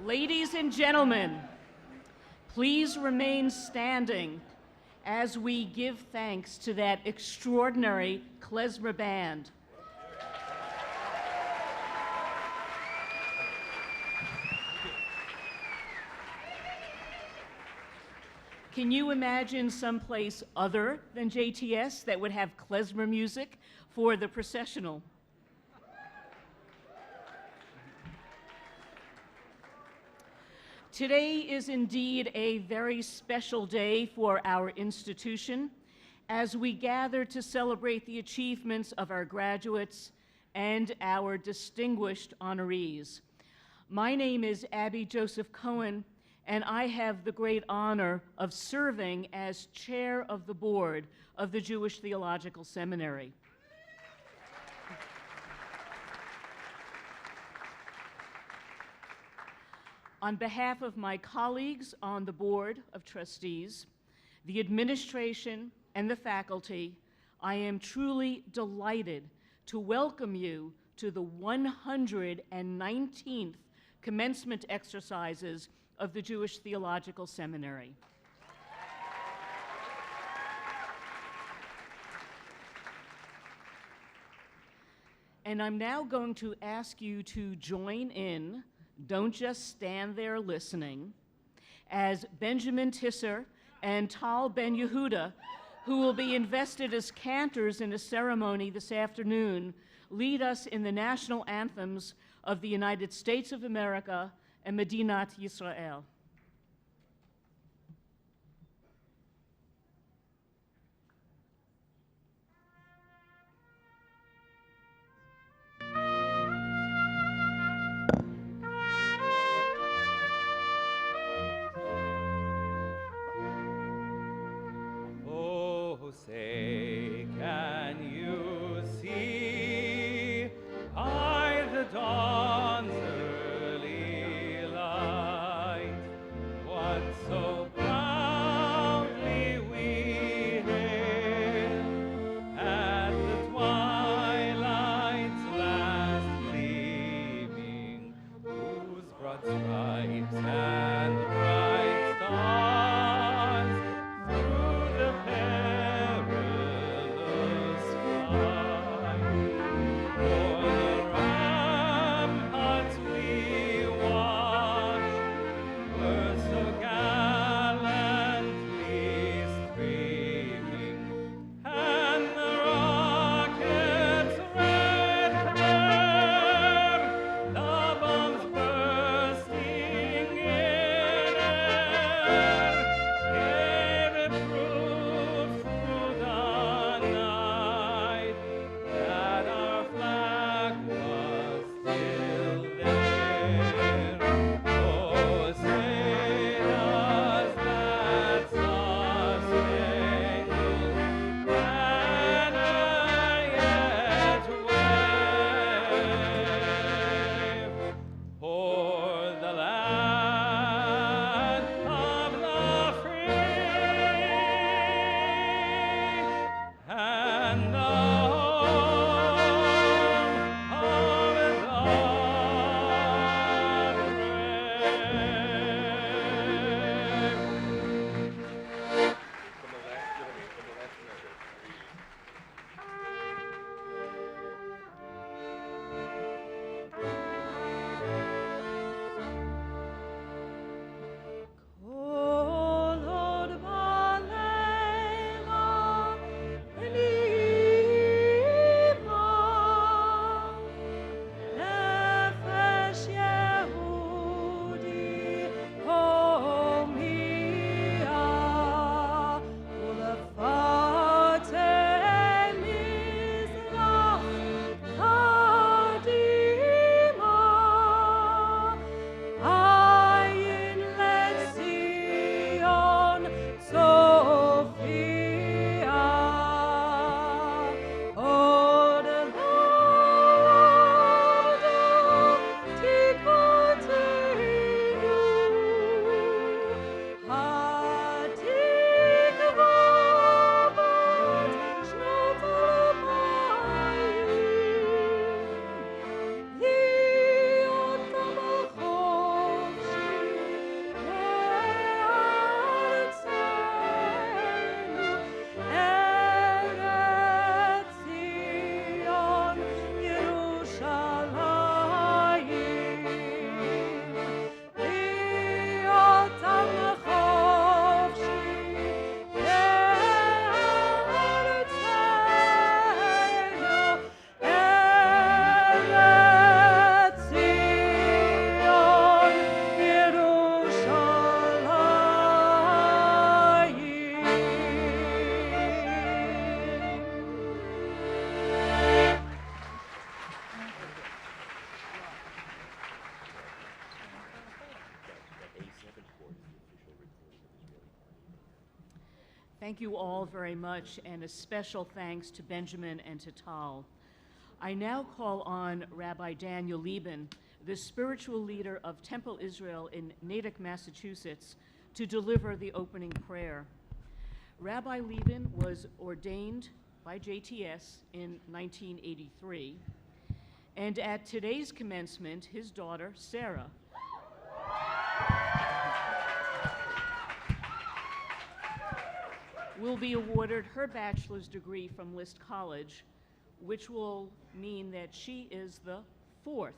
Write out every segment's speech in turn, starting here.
Ladies and gentlemen, please remain standing as we give thanks to that extraordinary klezmer band. Can you imagine someplace other than JTS that would have klezmer music for the processional? Today is indeed a very special day for our institution as we gather to celebrate the achievements of our graduates and our distinguished honorees. My name is Abby Joseph Cohen, and I have the great honor of serving as chair of the board of the Jewish Theological Seminary. On behalf of my colleagues on the Board of Trustees, the administration, and the faculty, I am truly delighted to welcome you to the 119th commencement exercises of the Jewish Theological Seminary. And I'm now going to ask you to join in, don't just stand there listening, as Benjamin Tisser and Tal Ben Yehuda, who will be invested as cantors in a ceremony this afternoon, lead us in the national anthems of the United States of America and Medinat Yisrael. Oh, say, can you see by the dawn's early light Thank you all very much, and a special thanks to Benjamin and to Tal. I now call on Rabbi Daniel Lieben, the spiritual leader of Temple Israel in Natick, Massachusetts, to deliver the opening prayer. Rabbi Lieben was ordained by JTS in 1983, and at today's commencement, his daughter, Sarah, will be awarded her bachelor's degree from List College, which will mean that she is the fourth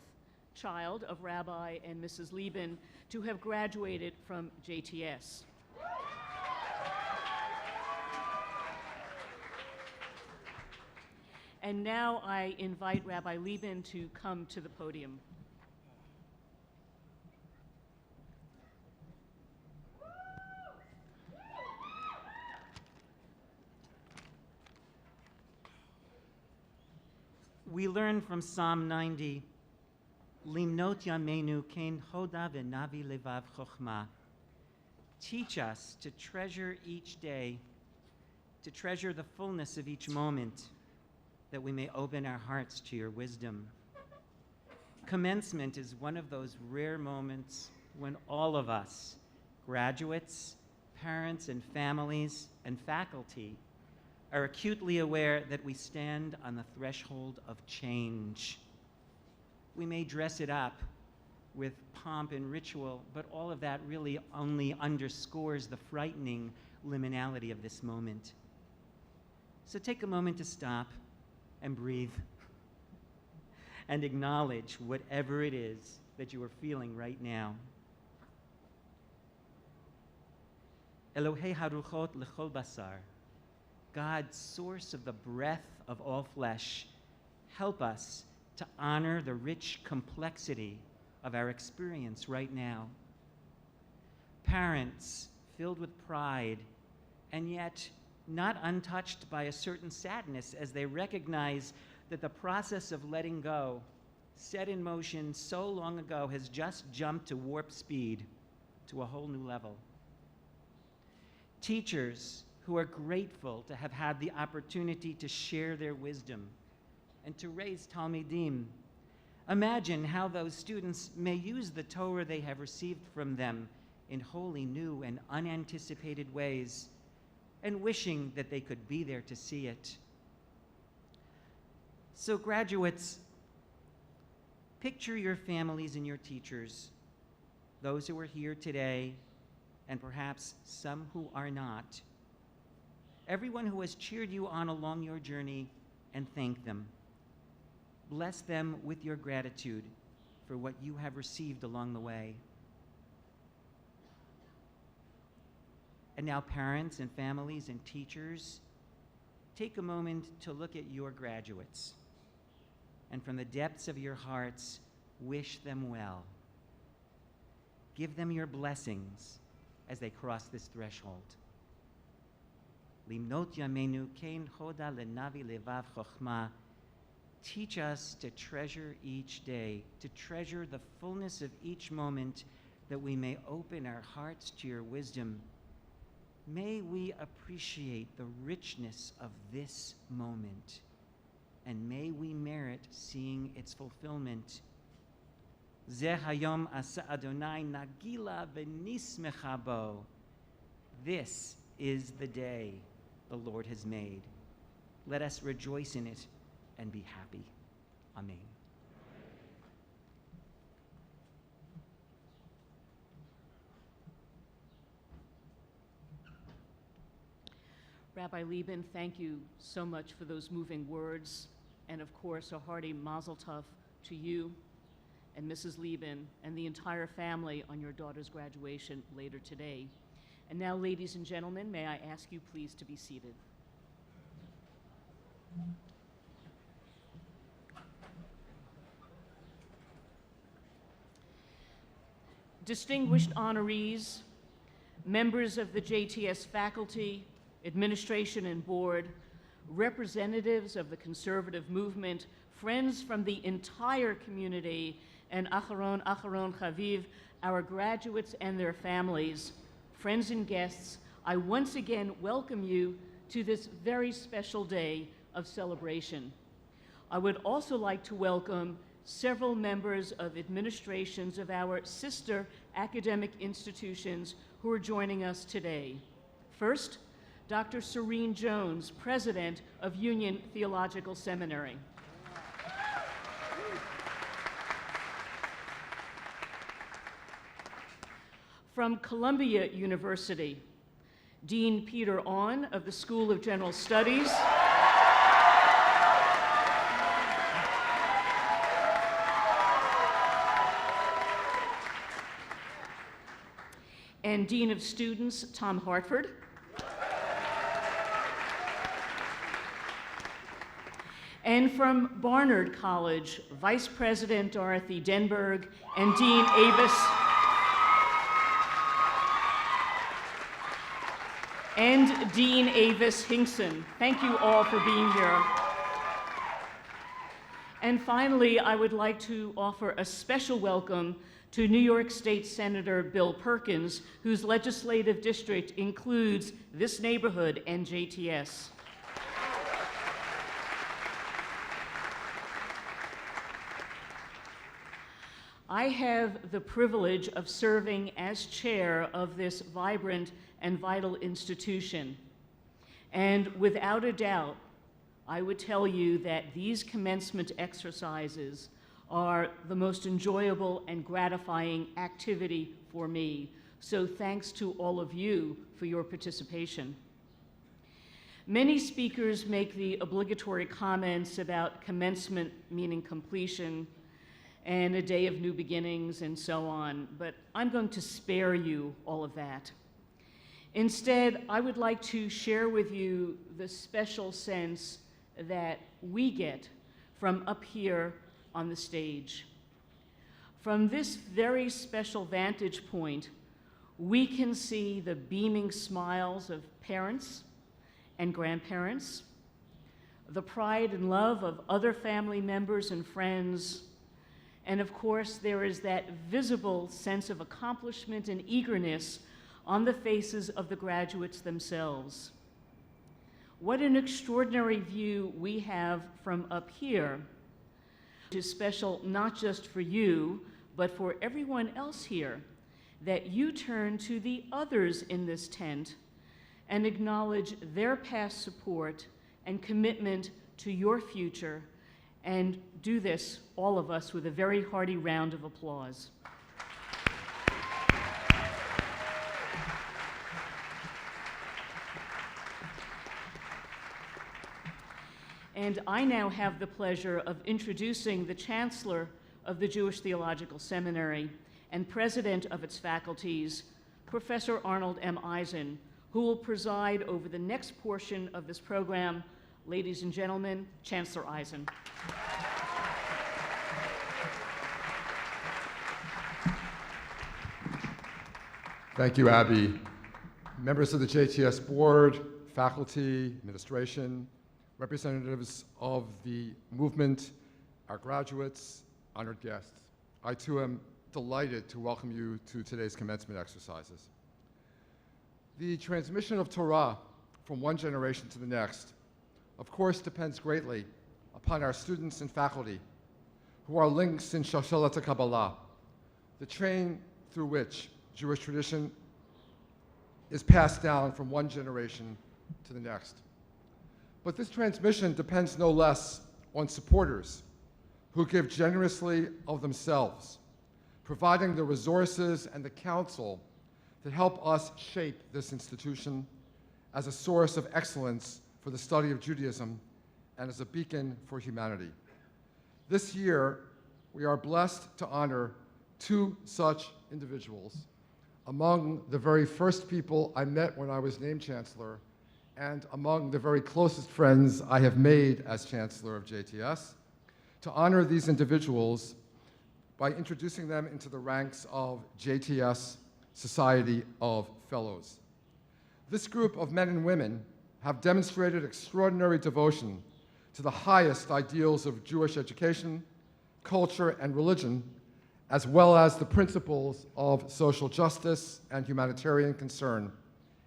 child of Rabbi and Mrs. Lieben to have graduated from JTS. And now I invite Rabbi Lieben to come to the podium. We learn from Psalm 90, Limnot Yamenu Kein Hoda V'Navi Levav Chochma. Teach us to treasure each day, to treasure the fullness of each moment, that we may open our hearts to your wisdom. Commencement is one of those rare moments when all of us, graduates, parents and families, and faculty, are acutely aware that we stand on the threshold of change. We may dress it up with pomp and ritual, but all of that really only underscores the frightening liminality of this moment. So take a moment to stop and breathe and acknowledge whatever it is that you are feeling right now. Elohei haruchot lechol basar, God, source of the breath of all flesh, help us to honor the rich complexity of our experience right now. Parents filled with pride and yet not untouched by a certain sadness as they recognize that the process of letting go, set in motion so long ago, has just jumped to warp speed to a whole new level. Teachers who are grateful to have had the opportunity to share their wisdom and to raise Talmidim. Imagine how those students may use the Torah they have received from them in wholly new and unanticipated ways, and wishing that they could be there to see it. So graduates, picture your families and your teachers, those who are here today, and perhaps some who are not. Everyone who has cheered you on along your journey, and thank them. Bless them with your gratitude for what you have received along the way. And now parents and families and teachers, take a moment to look at your graduates, and from the depths of your hearts, wish them well. Give them your blessings as they cross this threshold. Limnot Yamenu Kein Hoda Lenavi Levav Chochma. Teach us to treasure each day, to treasure the fullness of each moment, that we may open our hearts to your wisdom. May we appreciate the richness of this moment, and may we merit seeing its fulfillment. Zeh hayom asa Adonai nagila v'nismecha bo. This is the day the Lord has made. Let us rejoice in it and be happy. Amen. Rabbi Lieben, thank you so much for those moving words, and of course a hearty mazel tov to you and Mrs. Lieben and the entire family on your daughter's graduation later today. And now, ladies and gentlemen, may I ask you please to be seated. Distinguished honorees, members of the JTS faculty, administration and board, representatives of the conservative movement, friends from the entire community, and Acharon Chaviv, our graduates and their families, friends and guests, I once again welcome you to this very special day of celebration. I would also like to welcome several members of administrations of our sister academic institutions who are joining us today. First, Dr. Serene Jones, President of Union Theological Seminary. From Columbia University, Dean Peter Ahn of the School of General Studies, and Dean of Students Tom Hartford, and from Barnard College, Vice President Dorothy Denberg and Dean Avis, and Dean Avis Hinkson. Thank you all for being here. And finally, I would like to offer a special welcome to New York State Senator Bill Perkins, whose legislative district includes this neighborhood and JTS. I have the privilege of serving as chair of this vibrant and vital institution. And without a doubt, I would tell you that these commencement exercises are the most enjoyable and gratifying activity for me. So thanks to all of you for your participation. Many speakers make the obligatory comments about commencement meaning completion and a day of new beginnings and so on, but I'm going to spare you all of that. Instead, I would like to share with you the special sense that we get from up here on the stage. From this very special vantage point, we can see the beaming smiles of parents and grandparents, the pride and love of other family members and friends, and of course, there is that visible sense of accomplishment and eagerness on the faces of the graduates themselves. What an extraordinary view we have from up here. It is special not just for you, but for everyone else here, that you turn to the others in this tent and acknowledge their past support and commitment to your future, and do this, all of us, with a very hearty round of applause. And I now have the pleasure of introducing the Chancellor of the Jewish Theological Seminary and President of its faculties, Professor Arnold M. Eisen, who will preside over the next portion of this program. Ladies and gentlemen, Chancellor Eisen. Thank you, Abby. Members of the JTS board, faculty, administration, representatives of the movement, our graduates, honored guests, I too am delighted to welcome you to today's commencement exercises. The transmission of Torah from one generation to the next, of course, depends greatly upon our students and faculty, who are links in Shoshelet Kabbalah, the train through which Jewish tradition is passed down from one generation to the next. But this transmission depends no less on supporters who give generously of themselves, providing the resources and the counsel that help us shape this institution as a source of excellence for the study of Judaism and as a beacon for humanity. This year, we are blessed to honor two such individuals among the very first people I met when I was named Chancellor, and among the very closest friends I have made as Chancellor of JTS, to honor these individuals by introducing them into the ranks of JTS Society of Fellows. This group of men and women have demonstrated extraordinary devotion to the highest ideals of Jewish education, culture, and religion, as well as the principles of social justice and humanitarian concern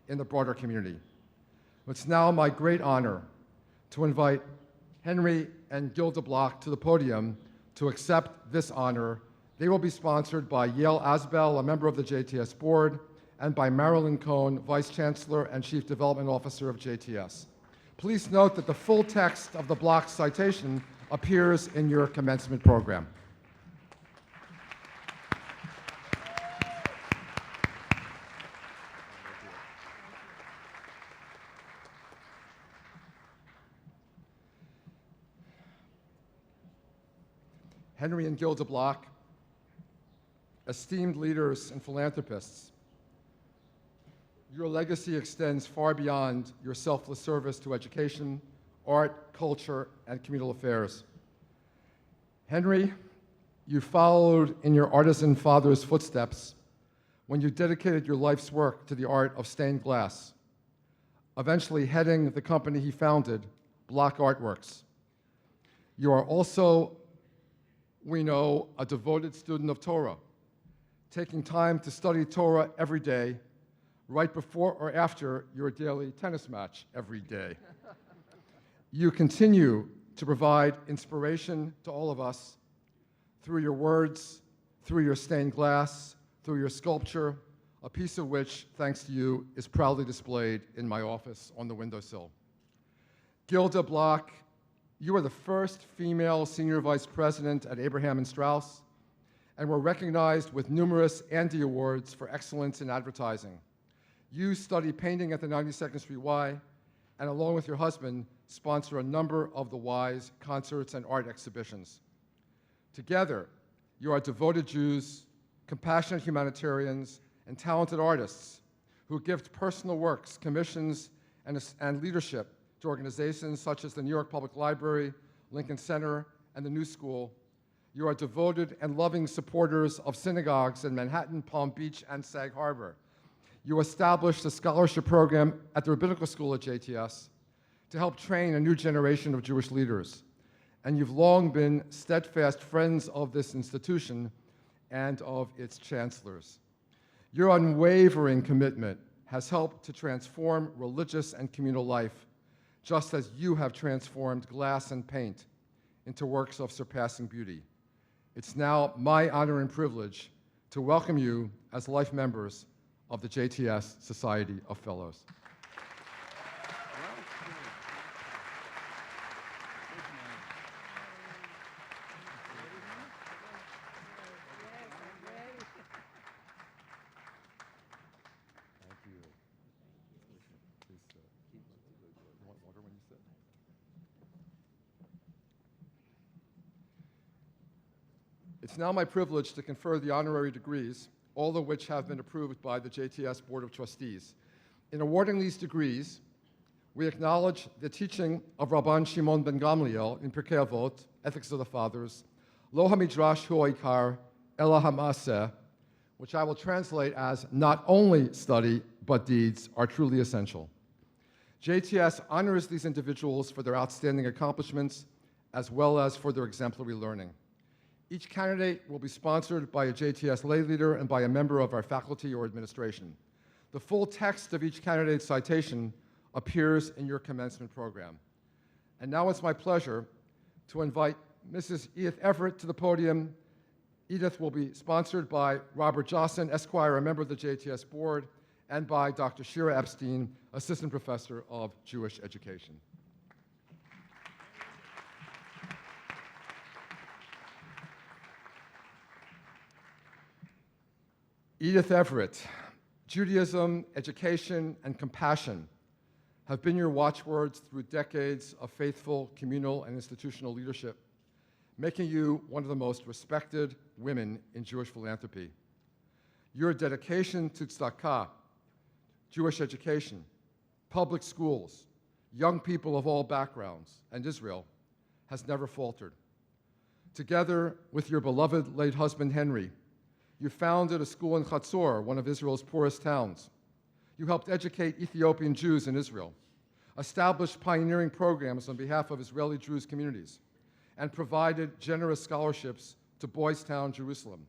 in the broader community. It's now my great honor to invite Henry and Gilda Block to the podium to accept this honor. They will be sponsored by Yael Asbel, a member of the JTS board, and by Marilyn Cohn, Vice Chancellor and Chief Development Officer of JTS. Please note that the full text of the Block citation appears in your commencement program. Henry and Gilda Block, esteemed leaders and philanthropists, your legacy extends far beyond your selfless service to education, art, culture, and communal affairs. Henry, you followed in your artisan father's footsteps when you dedicated your life's work to the art of stained glass, eventually heading the company he founded, Block Artworks. You are also, we know, a devoted student of Torah, taking time to study Torah every day, right before or after your daily tennis match every day. You continue to provide inspiration to all of us through your words, through your stained glass, through your sculpture, a piece of which, thanks to you, is proudly displayed in my office on the windowsill. Gilda Block, you are the first female senior vice president at Abraham and Strauss, and were recognized with numerous Andy Awards for excellence in advertising. You study painting at the 92nd Street Y, and along with your husband, sponsor a number of the Y's concerts and art exhibitions. Together, you are devoted Jews, compassionate humanitarians, and talented artists who gift personal works, commissions, and leadership to organizations such as the New York Public Library, Lincoln Center, and the New School. You are devoted and loving supporters of synagogues in Manhattan, Palm Beach, and Sag Harbor. You established a scholarship program at the Rabbinical School at JTS to help train a new generation of Jewish leaders. And you've long been steadfast friends of this institution and of its chancellors. Your unwavering commitment has helped to transform religious and communal life, just as you have transformed glass and paint into works of surpassing beauty. It's now my honor and privilege to welcome you as life members of the JTS Society of Fellows. It's now my privilege to confer the honorary degrees, all of which have been approved by the JTS Board of Trustees. In awarding these degrees, we acknowledge the teaching of Rabban Shimon ben Gamliel in Pirkei Avot, Ethics of the Fathers, Lo HaMidrash Hu Ha'ikar, Ela HaMaaseh, which I will translate as not only study, but deeds are truly essential. JTS honors these individuals for their outstanding accomplishments, as well as for their exemplary learning. Each candidate will be sponsored by a JTS lay leader and by a member of our faculty or administration. The full text of each candidate's citation appears in your commencement program. And now it's my pleasure to invite Mrs. Edith Everett to the podium. Edith will be sponsored by Robert Johnson, Esquire, a member of the JTS board, and by Dr. Shira Epstein, Assistant Professor of Jewish Education. Edith Everett, Judaism, education, and compassion have been your watchwords through decades of faithful communal and institutional leadership, making you one of the most respected women in Jewish philanthropy. Your dedication to tzedakah, Jewish education, public schools, young people of all backgrounds, and Israel has never faltered. Together with your beloved late husband, Henry, you founded a school in Chatzor, one of Israel's poorest towns. You helped educate Ethiopian Jews in Israel, established pioneering programs on behalf of Israeli Jewish communities, and provided generous scholarships to Boys Town, Jerusalem.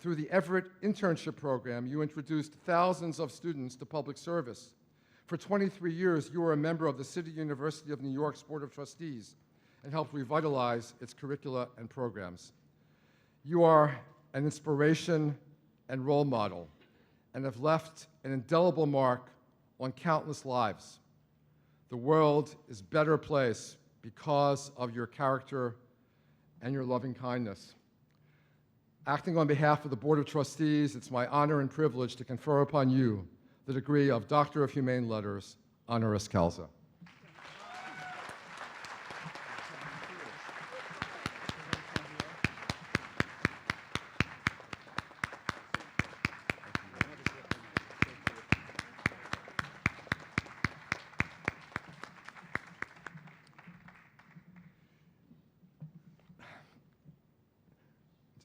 Through the Everett Internship Program, you introduced thousands of students to public service. For 23 years, you were a member of the City University of New York's Board of Trustees and helped revitalize its curricula and programs. You are an inspiration and role model and have left an indelible mark on countless lives. The world is a better place because of your character and your loving kindness. Acting on behalf of the Board of Trustees, it's my honor and privilege to confer upon you the degree of Doctor of Humane Letters, honoris causa.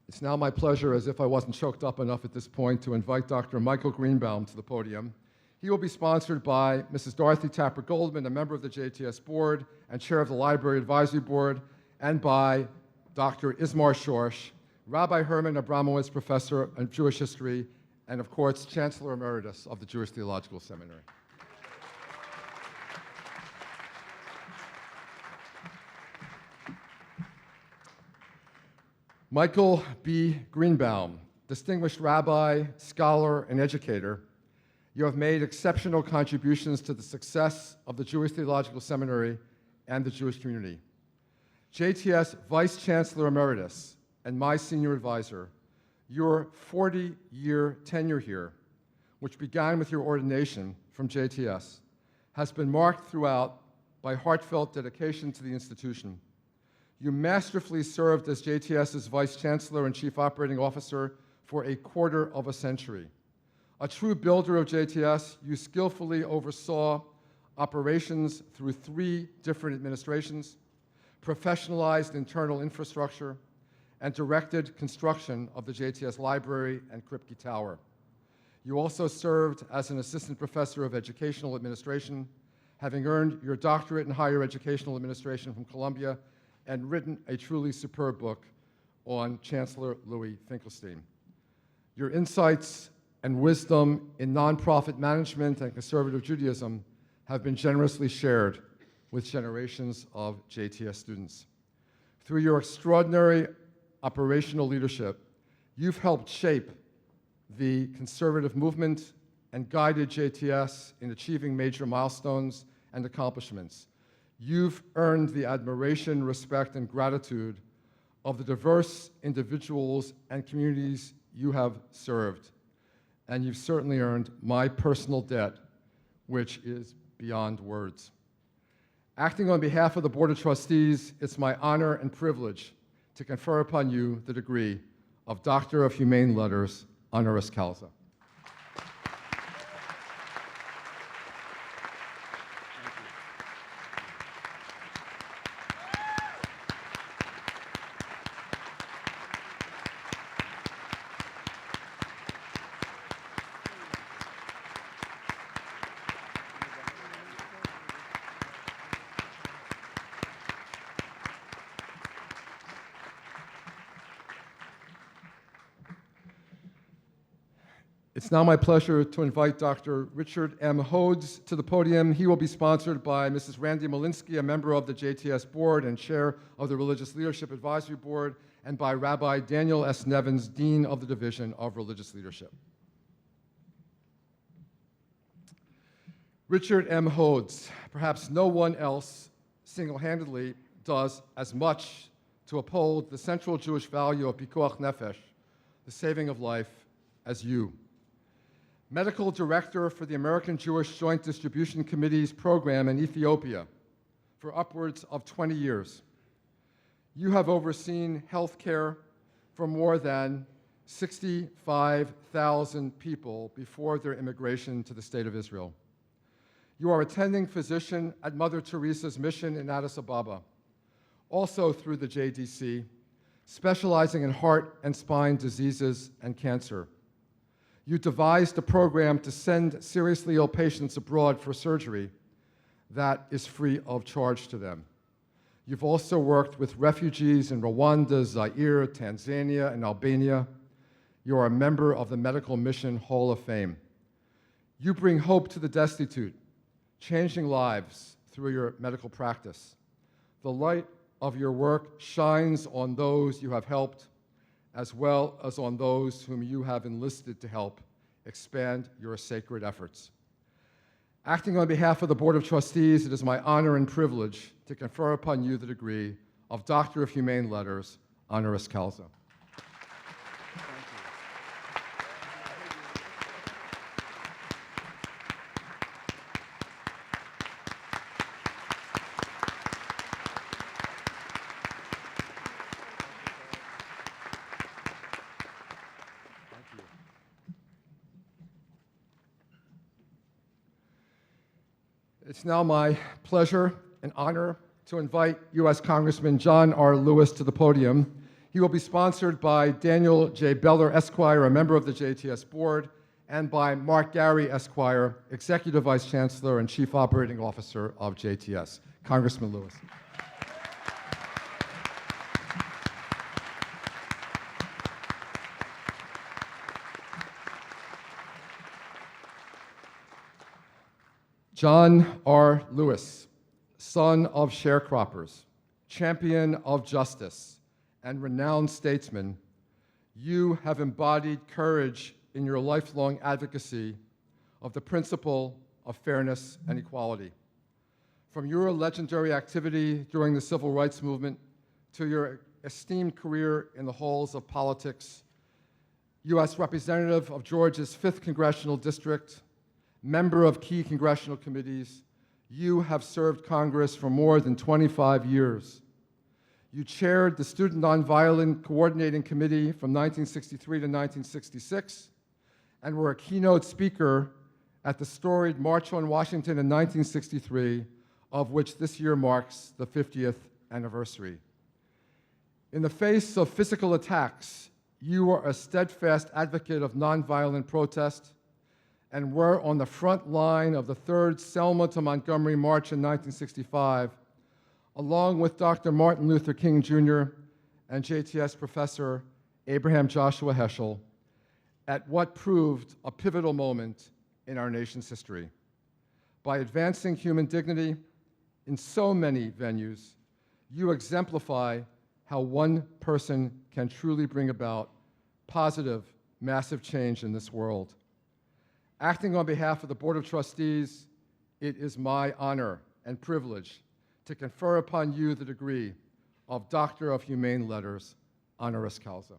It's now my pleasure, as if I wasn't choked up enough at this point, to invite Dr. Michael Greenbaum to the podium. He will be sponsored by Mrs. Dorothy Tapper Goldman, a member of the JTS Board and chair of the Library Advisory Board, and by Dr. Ismar Shorsh, Rabbi Herman Abramowitz Professor of Jewish History, and of course, Chancellor Emeritus of the Jewish Theological Seminary. Michael B. Greenbaum, distinguished rabbi, scholar, and educator, you have made exceptional contributions to the success of the Jewish Theological Seminary and the Jewish community. JTS Vice Chancellor Emeritus and my senior advisor, your 40-year tenure here, which began with your ordination from JTS, has been marked throughout by heartfelt dedication to the institution. You masterfully served as JTS's Vice Chancellor and Chief Operating Officer for a quarter of a century. A true builder of JTS, you skillfully oversaw operations through 3 different administrations, professionalized internal infrastructure, and directed construction of the JTS Library and Kripke Tower. You also served as an Assistant Professor of Educational Administration, having earned your doctorate in Higher Educational Administration from Columbia and written a truly superb book on Chancellor Louis Finkelstein. Your insights and wisdom in nonprofit management and conservative Judaism have been generously shared with generations of JTS students. Through your extraordinary operational leadership, you've helped shape the conservative movement and guided JTS in achieving major milestones and accomplishments. You've earned the admiration, respect, and gratitude of the diverse individuals and communities you have served. And you've certainly earned my personal debt, which is beyond words. Acting on behalf of the Board of Trustees, it's my honor and privilege to confer upon you the degree of Doctor of Humane Letters, honoris causa. It's now my pleasure to invite Dr. Richard M. Hodes to the podium. He will be sponsored by Mrs. Randy Malinsky, a member of the JTS Board and chair of the Religious Leadership Advisory Board, and by Rabbi Daniel S. Nevins, Dean of the Division of Religious Leadership. Richard M. Hodes, perhaps no one else single-handedly does as much to uphold the central Jewish value of pikuach nefesh, the saving of life, as you. Medical Director for the American Jewish Joint Distribution Committee's program in Ethiopia for upwards of 20 years. You have overseen health care for more than 65,000 people before their immigration to the State of Israel. You are attending physician at Mother Teresa's mission in Addis Ababa, also through the JDC, specializing in heart and spine diseases and cancer. You devised a program to send seriously ill patients abroad for surgery that is free of charge to them. You've also worked with refugees in Rwanda, Zaire, Tanzania, and Albania. You are a member of the Medical Mission Hall of Fame. You bring hope to the destitute, changing lives through your medical practice. The light of your work shines on those you have helped, as well as on those whom you have enlisted to help expand your sacred efforts. Acting on behalf of the Board of Trustees, it is my honor and privilege to confer upon you the degree of Doctor of Humane Letters, honoris causa. It's now my pleasure and honor to invite U.S. Congressman John R. Lewis to the podium. He will be sponsored by Daniel J. Beller, Esquire, a member of the JTS Board, and by Mark Gary, Esquire, Executive Vice Chancellor and Chief Operating Officer of JTS. Congressman Lewis. John R. Lewis, son of sharecroppers, champion of justice, and renowned statesman, you have embodied courage in your lifelong advocacy of the principle of fairness and equality. From your legendary activity during the Civil Rights Movement to your esteemed career in the halls of politics, U.S. Representative of Georgia's 5th Congressional District, member of key congressional committees, you have served Congress for more than 25 years. You chaired the Student Nonviolent Coordinating Committee from 1963 to 1966 and were a keynote speaker at the storied March on Washington in 1963, of which this year marks the 50th anniversary. In the face of physical attacks, you are a steadfast advocate of nonviolent protest and were on the front line of the 3rd Selma to Montgomery March in 1965, along with Dr. Martin Luther King Jr. and JTS professor Abraham Joshua Heschel, at what proved a pivotal moment in our nation's history. By advancing human dignity in so many venues, you exemplify how one person can truly bring about positive, massive change in this world. Acting on behalf of the Board of Trustees, it is my honor and privilege to confer upon you the degree of Doctor of Humane Letters, honoris causa.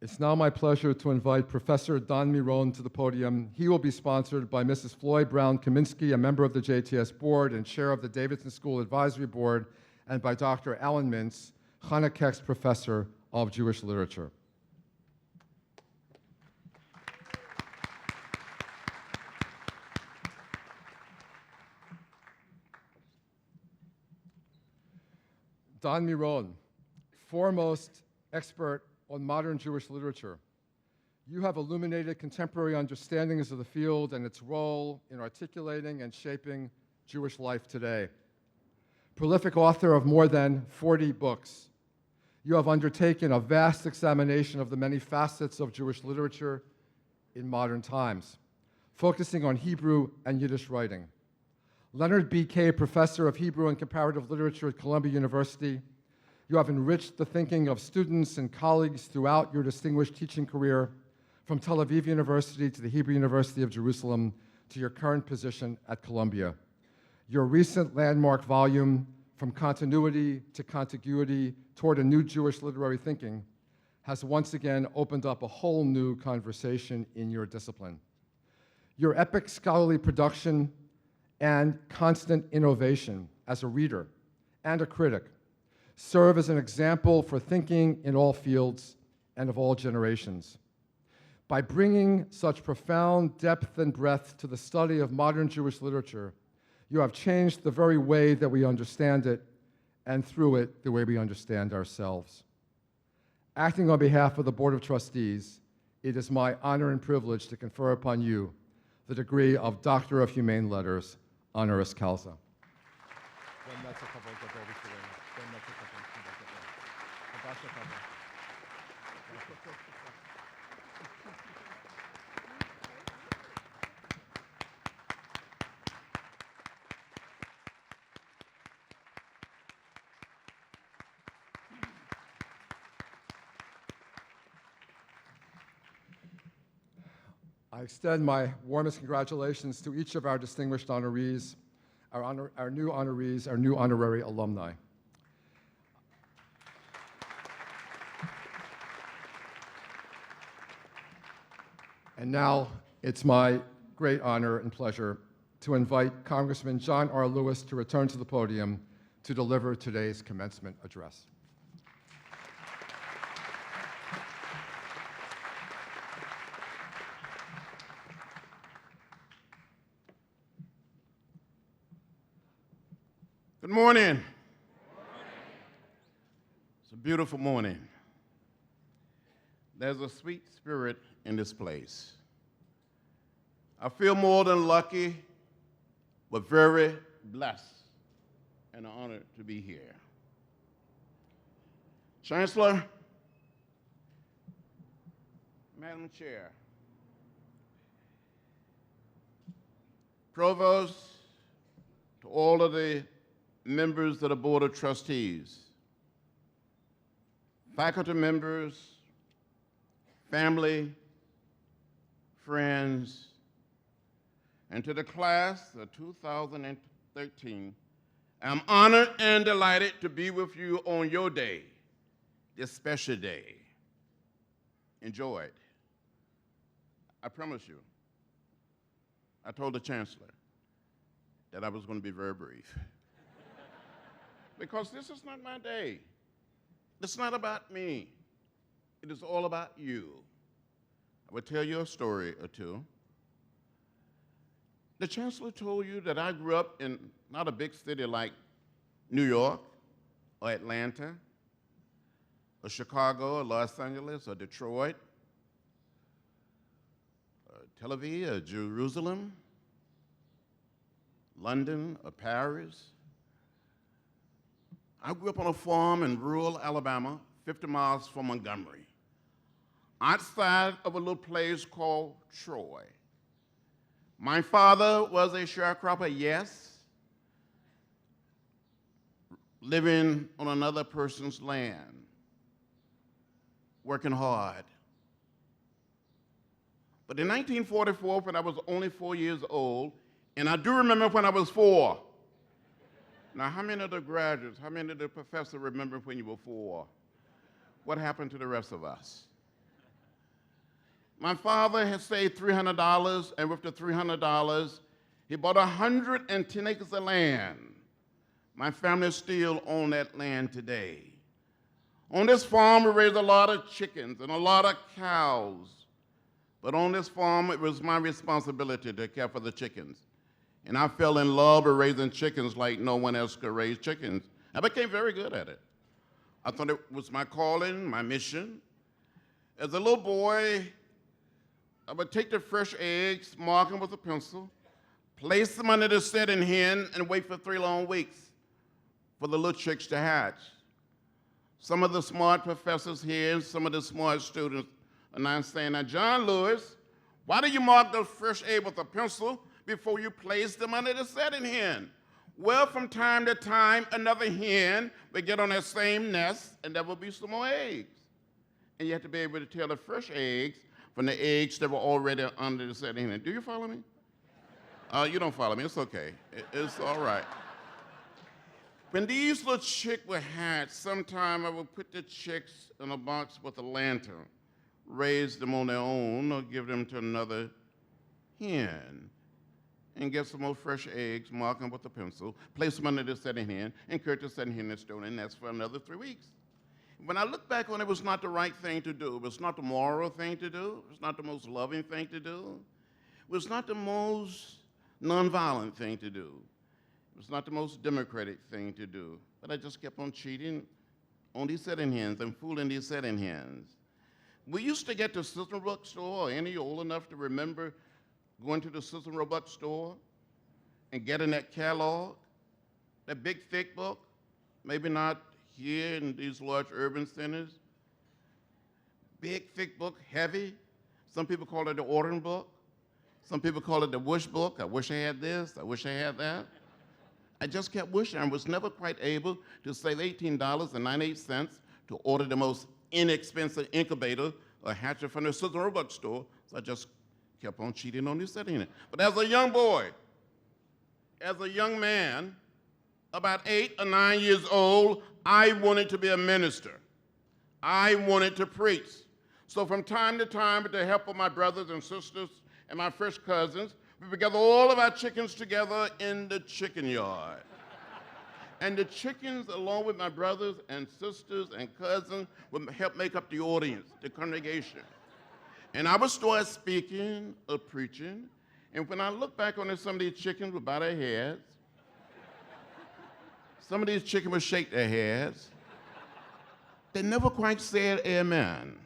It's now my pleasure to invite Professor Don Miron to the podium. He will be sponsored by Mrs. Floyd Brown Kaminsky, a member of the JTS Board and chair of the Davidson School Advisory Board, and by Dr. Alan Mintz, Chana Keck's Professor of Jewish Literature. Don Miron, foremost expert on modern Jewish literature. You have illuminated contemporary understandings of the field and its role in articulating and shaping Jewish life today. Prolific author of more than 40 books, you have undertaken a vast examination of the many facets of Jewish literature in modern times, focusing on Hebrew and Yiddish writing. Leonard B. Kay, Professor of Hebrew and Comparative Literature at Columbia University, you have enriched the thinking of students and colleagues throughout your distinguished teaching career, from Tel Aviv University to the Hebrew University of Jerusalem to your current position at Columbia. Your recent landmark volume, From Continuity to Contiguity Toward a New Jewish Literary Thinking, has once again opened up a whole new conversation in your discipline. Your epic scholarly production and constant innovation as a reader and a critic, serve as an example for thinking in all fields and of all generations. By bringing such profound depth and breadth to the study of modern Jewish literature, you have changed the very way that we understand it, and through it, the way we understand ourselves. Acting on behalf of the Board of Trustees, it is my honor and privilege to confer upon you the degree of Doctor of Humane Letters, honoris causa. I extend my warmest congratulations to each of our distinguished honorees, our new honorees, our new honorary alumni. And now it's my great honor and pleasure to invite Congressman John R. Lewis to return to the podium to deliver today's commencement address. Good morning. It's a beautiful morning. There's a sweet spirit in this place. I feel more than lucky, but very blessed and honored to be here. Chancellor, Madam Chair, Provost, to all of the members of the Board of Trustees, faculty members, family, friends, and to the class of 2013, I'm honored and delighted to be with you on your day, this special day. Enjoy it. I promise you, I told the Chancellor that I was going to be very brief. Because this is not my day. It's not about me. It is all about you. I will tell you a story or two. The Chancellor told you that I grew up in not a big city like New York or Atlanta or Chicago or Los Angeles or Detroit or Tel Aviv or Jerusalem, London or Paris. I grew up on a farm in rural Alabama, 50 miles from Montgomery, outside of a little place called Troy. My father was a sharecropper, yes, living on another person's land, working hard. But in 1944, when I was only 4 years old, and I do remember when I was 4. Now, how many of the graduates, how many of the professors remember when you were 4? What happened to the rest of us? My father had saved $300, and with the $300, he bought 110 acres of land. My family still own that land today. On this farm, we raised a lot of chickens and a lot of cows. But on this farm, it was my responsibility to care for the chickens. And I fell in love with raising chickens like no one else could raise chickens. I became very good at it. I thought it was my calling, my mission. As a little boy, I would take the fresh eggs, mark them with a pencil, place them under the setting hen, and wait for 3 long weeks for the little chicks to hatch. Some of the smart professors here, some of the smart students are now saying, now, John Lewis, why do you mark those fresh eggs with a pencil before you place them under the setting hen? Well, from time to time, another hen would get on that same nest, and there would be some more eggs. And you have to be able to tell the fresh eggs from the eggs that were already under the setting hen. Do you follow me? You don't follow me. It's okay. It's all right. When these little chicks were hatched, sometime I would put the chicks in a box with a lantern, raise them on their own, or give them to another hen. and get some more fresh eggs, mark them with a pencil, place them under the setting hen, encourage the setting hen to stone, and that's for another 3 weeks. When I look back on it, it was not the right thing to do. It was not the moral thing to do. It was not the most loving thing to do. It was not the most nonviolent thing to do. It was not the most democratic thing to do. But I just kept on cheating on these setting hens and fooling these setting hens. We used to get to Cicero bookstore, or any old enough to remember going to the Cicero bookstore and getting that catalog, that big thick book, maybe not here in these large urban centers. Big thick book, heavy. Some people call it the ordering book. Some people call it the wish book. I wish I had this, I wish I had that. I just kept wishing. I was never quite able to save $18.98 to order the most inexpensive incubator or hatchet from the Cicero bookstore, so I just kept on cheating on this setting it. But as a young boy, as a young man, about 8 or 9 years old, I wanted to be a minister. I wanted to preach. So from time to time, with the help of my brothers and sisters and my first cousins, we would gather all of our chickens together in the chicken yard. And the chickens, along with my brothers and sisters and cousins, would help make up the audience, the congregation. And I would start speaking or preaching, and when I look back on it, some of these chickens would bow their heads. Some of these chickens would shake their heads. They never quite said amen.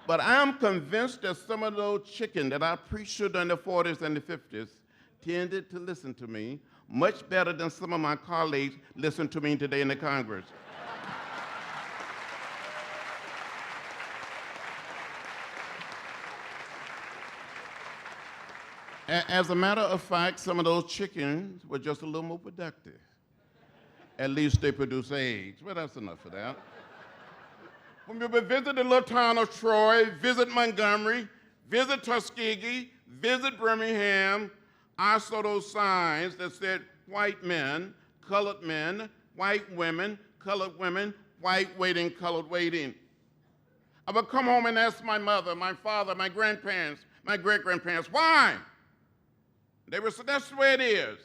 But I'm convinced that some of those chickens that I preached to during the 40s and the 50s tended to listen to me much better than some of my colleagues listen to me today in the Congress. As a matter of fact, some of those chickens were just a little more productive. At least they produce eggs. Well, that's enough of that. When we would visit the little town of Troy, visit Montgomery, visit Tuskegee, visit Birmingham, I saw those signs that said white men, white women, colored women, white waiting, colored waiting. I would come home and ask my mother, my father, my grandparents, my great-grandparents, why? They would say, that's the way it is.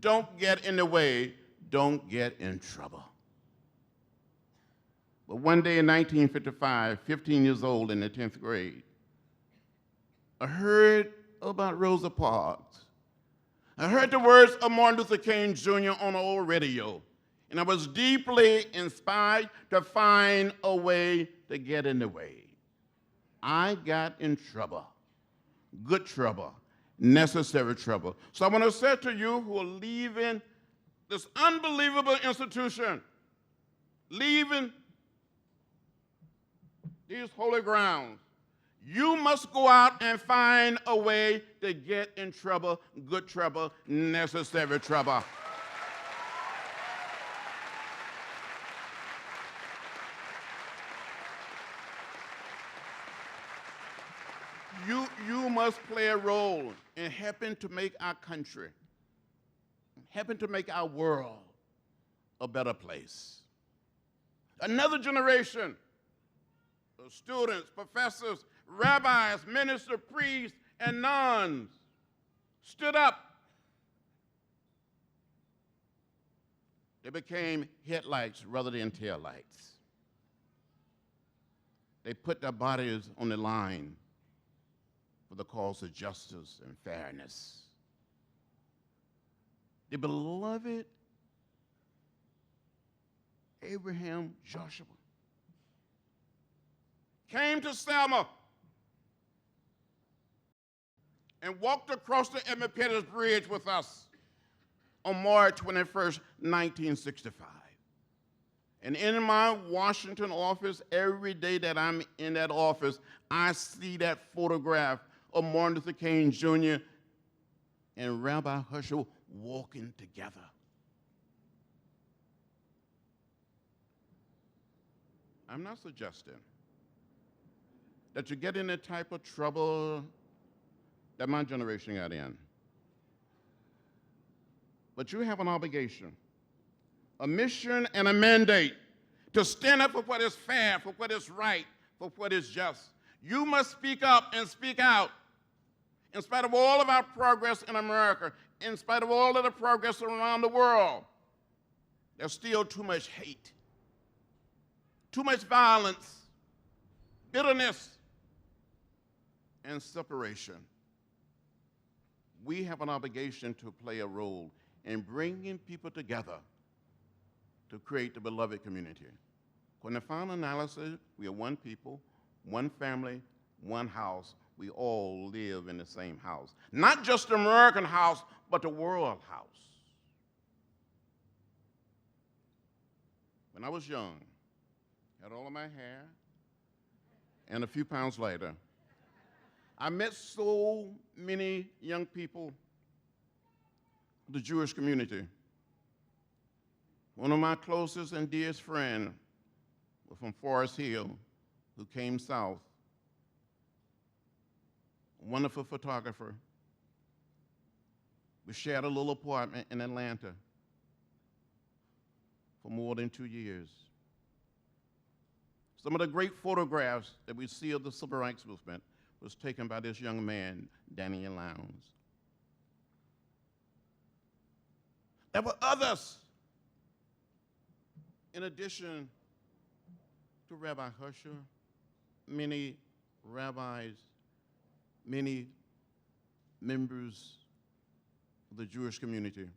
Don't get in the way, don't get in trouble. But one day in 1955, 15 years old in the 10th grade, I heard about Rosa Parks. I heard the words of Martin Luther King Jr. on the old radio, and I was deeply inspired to find a way to get in the way. I got in trouble, good trouble, necessary trouble. So I want to say to you who are leaving this unbelievable institution, leaving these holy grounds, you must go out and find a way to get in trouble, good trouble, necessary trouble. You must play a role in helping to make our country, helping to make our world a better place. Another generation of students, professors, rabbis, ministers, priests, and nuns stood up. They became headlights rather than taillights. They put their bodies on the line for the cause of justice and fairness. The beloved Abraham Joshua came to Selma and walked across the Edmund Pettus Bridge with us on March 21st, 1965. And in my Washington office, every day that I'm in that office, I see that photograph of Martin Luther King Jr. and Rabbi Herschel walking together. I'm not suggesting that you get in the type of trouble that my generation got in. But you have an obligation, a mission and a mandate to stand up for what is fair, for what is right, for what is just. You must speak up and speak out. In spite of all of our progress in America, in spite of all of the progress around the world, there's still too much hate, too much violence, bitterness, and separation. We have an obligation to play a role in bringing people together to create the beloved community. In the final analysis, we are one people, one family, one house. We all live in the same house. Not just the American house, but the world house. When I was young, had all of my hair, and a few pounds later, I met so many young people, the Jewish community. One of my closest and dearest friends was from Forest Hill, who came south. A wonderful photographer. We shared a little apartment in Atlanta for more than 2 years. Some of the great photographs that we see of the Civil Rights Movement was taken by this young man, Daniel Lowndes. There were others, in addition to Rabbi Husher, many rabbis, many members of the Jewish community.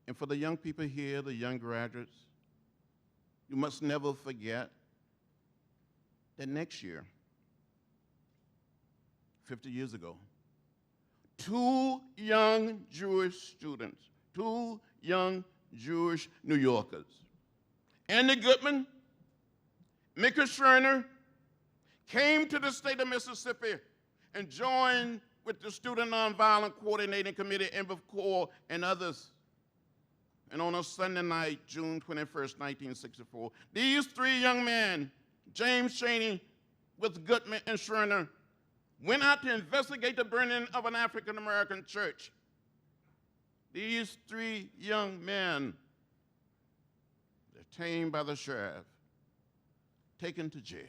And for the young people here, the young graduates, you must never forget that next year, 50 years ago, 2 young Jewish students, 2 young Jewish New Yorkers, Andy Goodman, Micah Schreiner, came to the state of Mississippi and joined with the Student Nonviolent Coordinating Committee, MVCOR, and others. And on a Sunday night, June 21st, 1964, these 3 young men, James Chaney with Goodman and Schreiner, went out to investigate the burning of an African-American church. These 3 young men, detained by the sheriff, taken to jail.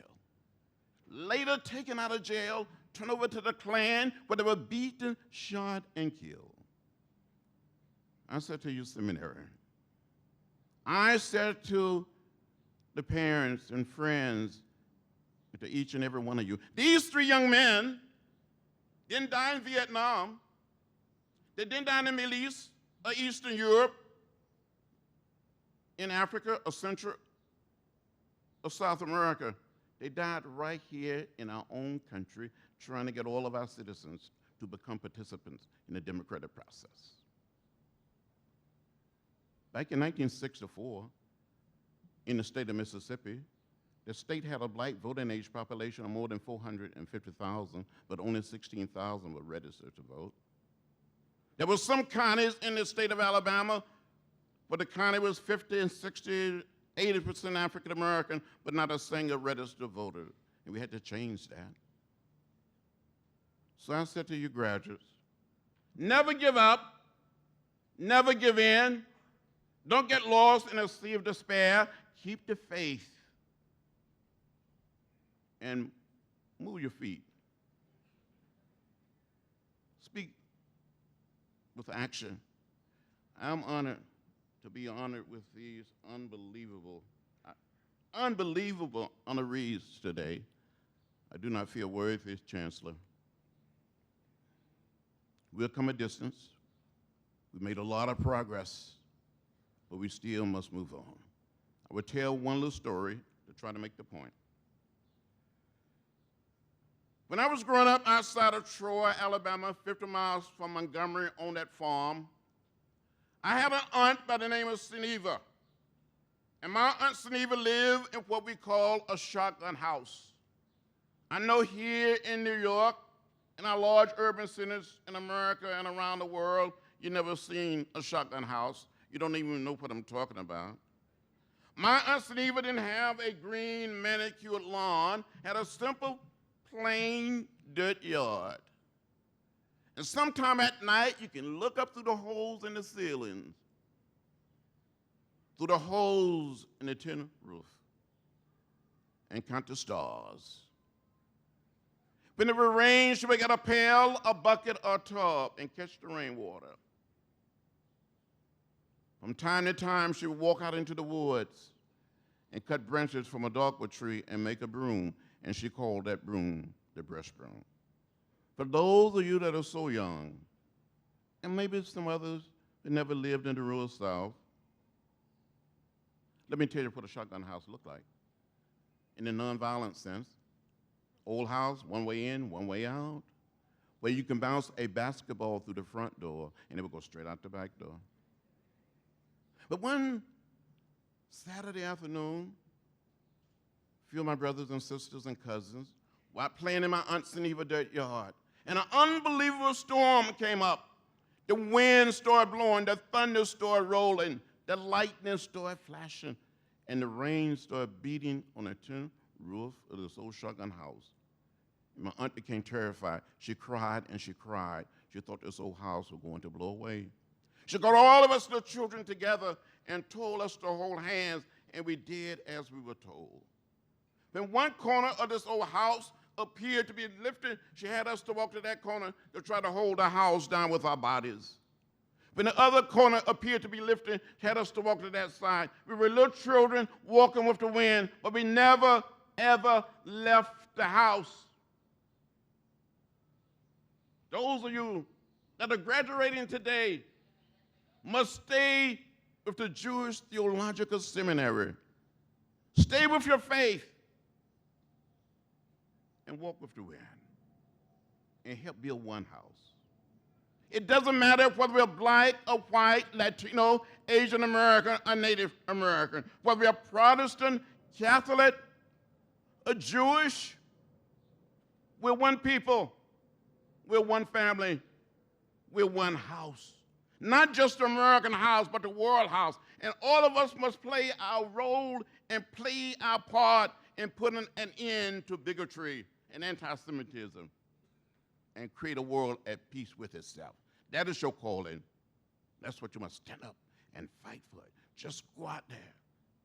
Later taken out of jail, turned over to the Klan, where they were beaten, shot, and killed. I said to you, seminary, I said to the parents and friends, to each and every one of you, these 3 young men didn't die in Vietnam, they didn't die in the Middle East or Eastern Europe, in Africa or Central or South America. They died right here in our own country, trying to get all of our citizens to become participants in the democratic process. Back in 1964, in the state of Mississippi, the state had a black voting age population of more than 450,000, but only 16,000 were registered to vote. There were some counties in the state of Alabama where the county was 50 and 60, 80% African American, but not a single registered voter. And we had to change that. So I said to you graduates, never give up, never give in, don't get lost in a sea of despair, keep the faith, and move your feet. Speak with action. I'm honored to be honored with these unbelievable honorees today. I do not feel worthy as Chancellor. We've come a distance. We made a lot of progress, but we still must move on. I will tell one little story to try to make the point. When I was growing up outside of Troy, Alabama, 50 miles from Montgomery on that farm, I had an aunt by the name of Seneva. And my Aunt Seneva lived in what we call a shotgun house. I know here in New York, in our large urban centers in America and around the world, you've never seen a shotgun house. You don't even know what I'm talking about. My Aunt Seneva didn't have a green manicured lawn, had a simple, plain dirt yard. And sometime at night, you can look up through the holes in the ceilings, through the holes in the tin roof, and count the stars. When it would rain, she would get a pail, a bucket, or a tub and catch the rainwater. From time to time, she would walk out into the woods and cut branches from a dogwood tree and make a broom, and she called that broom the brush broom. For those of you that are so young, and maybe some others that never lived in the rural South, let me tell you what a shotgun house looked like. In the nonviolent sense, old house, one way in, one way out, where you can bounce a basketball through the front door and it would go straight out the back door. But one Saturday afternoon, a few of my brothers and sisters and cousins were out playing in my Aunt Geneva dirt yard, and an unbelievable storm came up. The wind started blowing, the thunder started rolling, the lightning started flashing, and the rain started beating on the tin roof of this old shotgun house. And my aunt became terrified. She cried and she cried. She thought this old house was going to blow away. She got all of us, the children, together and told us to hold hands, and we did as we were told. Then one corner of this old house appeared to be lifted. She had us to walk to that corner to try to hold the house down with our bodies. When the other corner appeared to be lifted, she had us to walk to that side. We were little children walking with the wind, but we never, ever left the house. Those of you that are graduating today must stay with the Jewish Theological Seminary. Stay with your faith and walk with the wind and help build one house. It doesn't matter whether we're black or white, Latino, Asian American, or Native American, whether we're Protestant, Catholic, or Jewish, we're one people, we're one family, we're one house. Not just the American house, but the world house. And all of us must play our role and play our part in putting an end to bigotry and anti-Semitism and create a world at peace with itself. That is your calling. That's what you must stand up and fight for it. Just go out there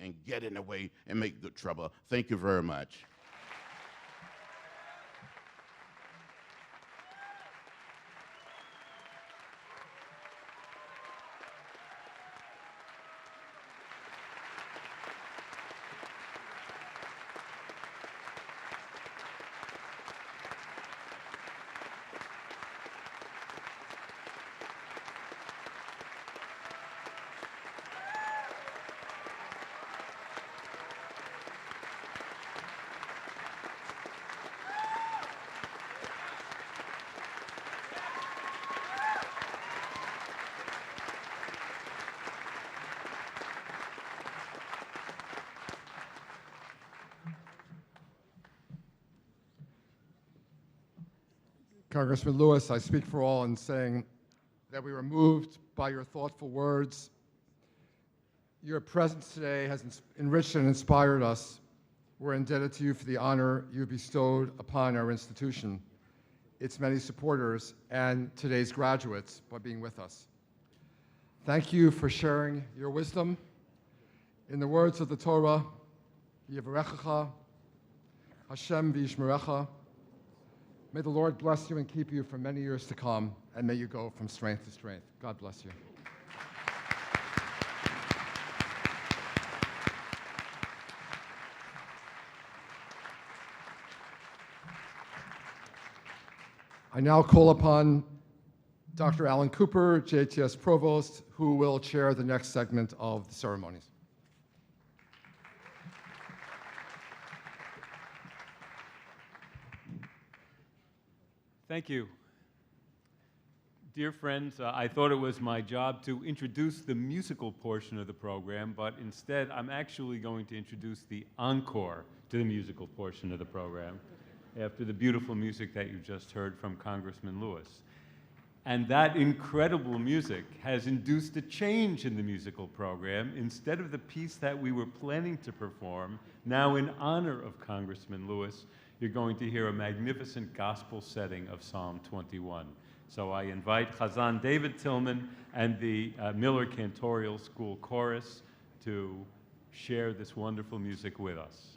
and get in the way and make good trouble. Thank you very much. Congressman Lewis, I speak for all in saying that we were moved by your thoughtful words. Your presence today has enriched and inspired us. We're indebted to you for the honor you bestowed upon our institution, its many supporters, and today's graduates by being with us. Thank you for sharing your wisdom. In the words of the Torah, Yivarechecha, Hashem v'yishmerecha. May the Lord bless you and keep you for many years to come, and may you go from strength to strength. God bless you. I now call upon Dr. Alan Cooper, JTS Provost, who will chair the next segment of the ceremonies. Thank you. Dear friends, I thought it was my job to introduce the musical portion of the program, but instead I'm actually going to introduce the encore to the musical portion of the program after the beautiful music that you just heard from Congressman Lewis. And that incredible music has induced a change in the musical program. Instead of the piece that we were planning to perform, now in honor of Congressman Lewis, you're going to hear a magnificent gospel setting of Psalm 21. So I invite Chazan David Tillman and the Miller Cantorial School Chorus to share this wonderful music with us.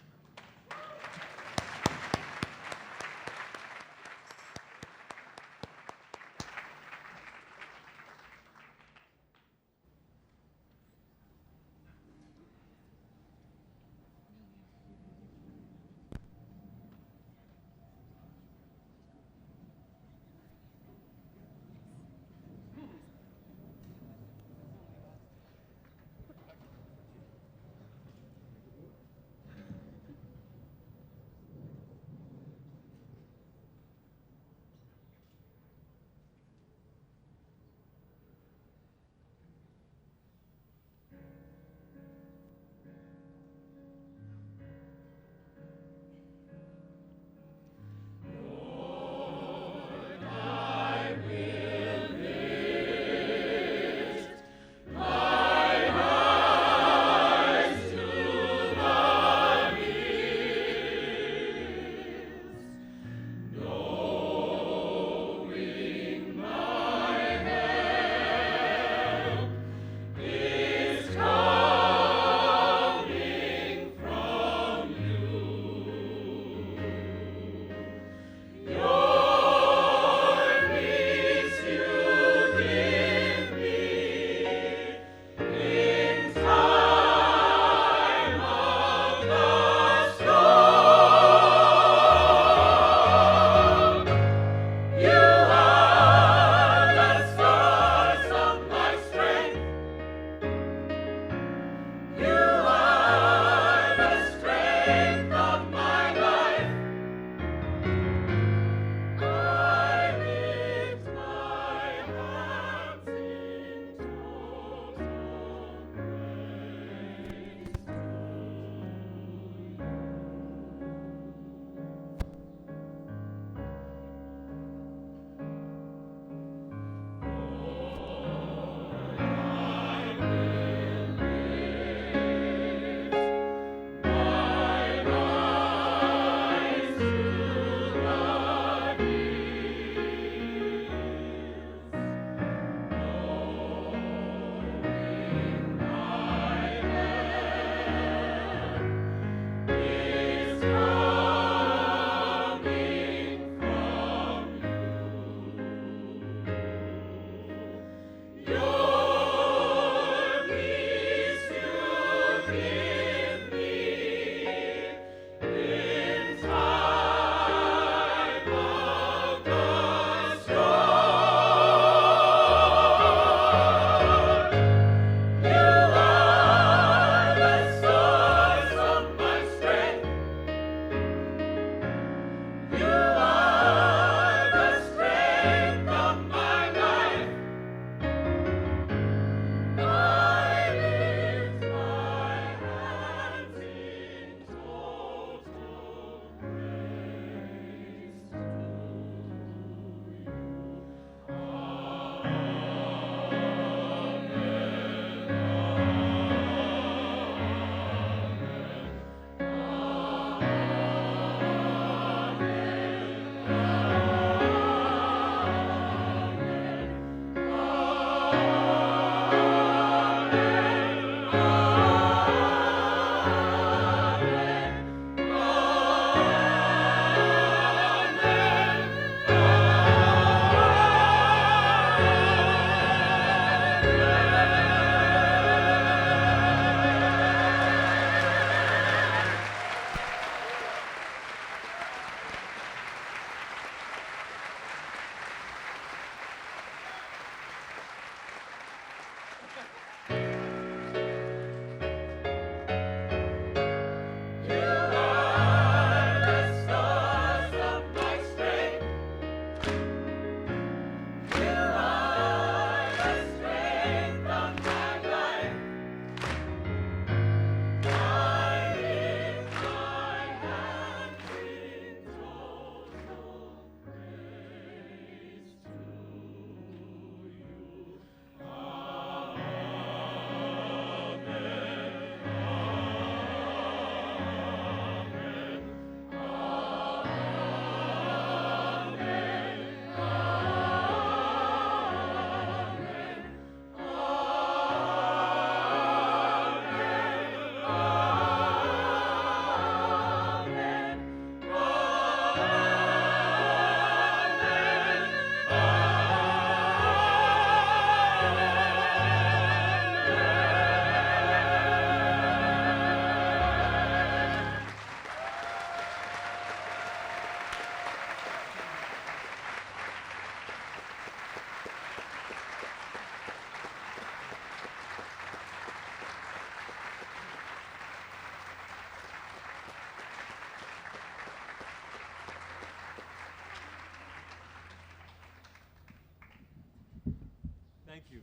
Thank you,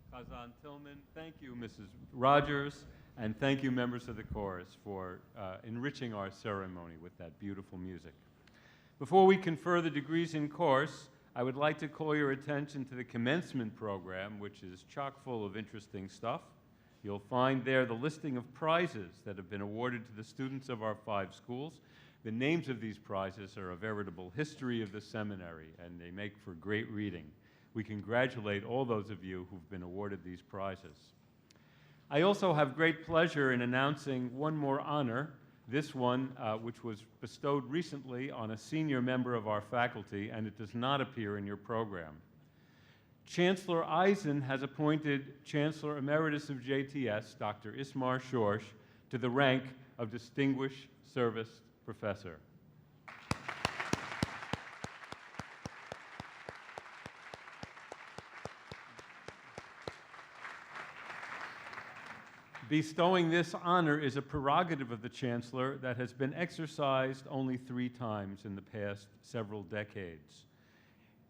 Kazan Tillman. Thank you, Mrs. Rogers. And thank you, members of the chorus, for enriching our ceremony with that beautiful music. Before we confer the degrees in course, I would like to call your attention to the commencement program, which is chock full of interesting stuff. You'll find there the listing of prizes that have been awarded to the students of our 5 schools. The names of these prizes are a veritable history of the seminary, and they make for great reading. We congratulate all those of you who've been awarded these prizes. I also have great pleasure in announcing one more honor, this one which was bestowed recently on a senior member of our faculty, and it does not appear in your program. Chancellor Eisen has appointed Chancellor Emeritus of JTS, Dr. Ismar Shorsh, to the rank of Distinguished Service Professor. Bestowing this honor is a prerogative of the Chancellor that has been exercised only 3 times in the past several decades.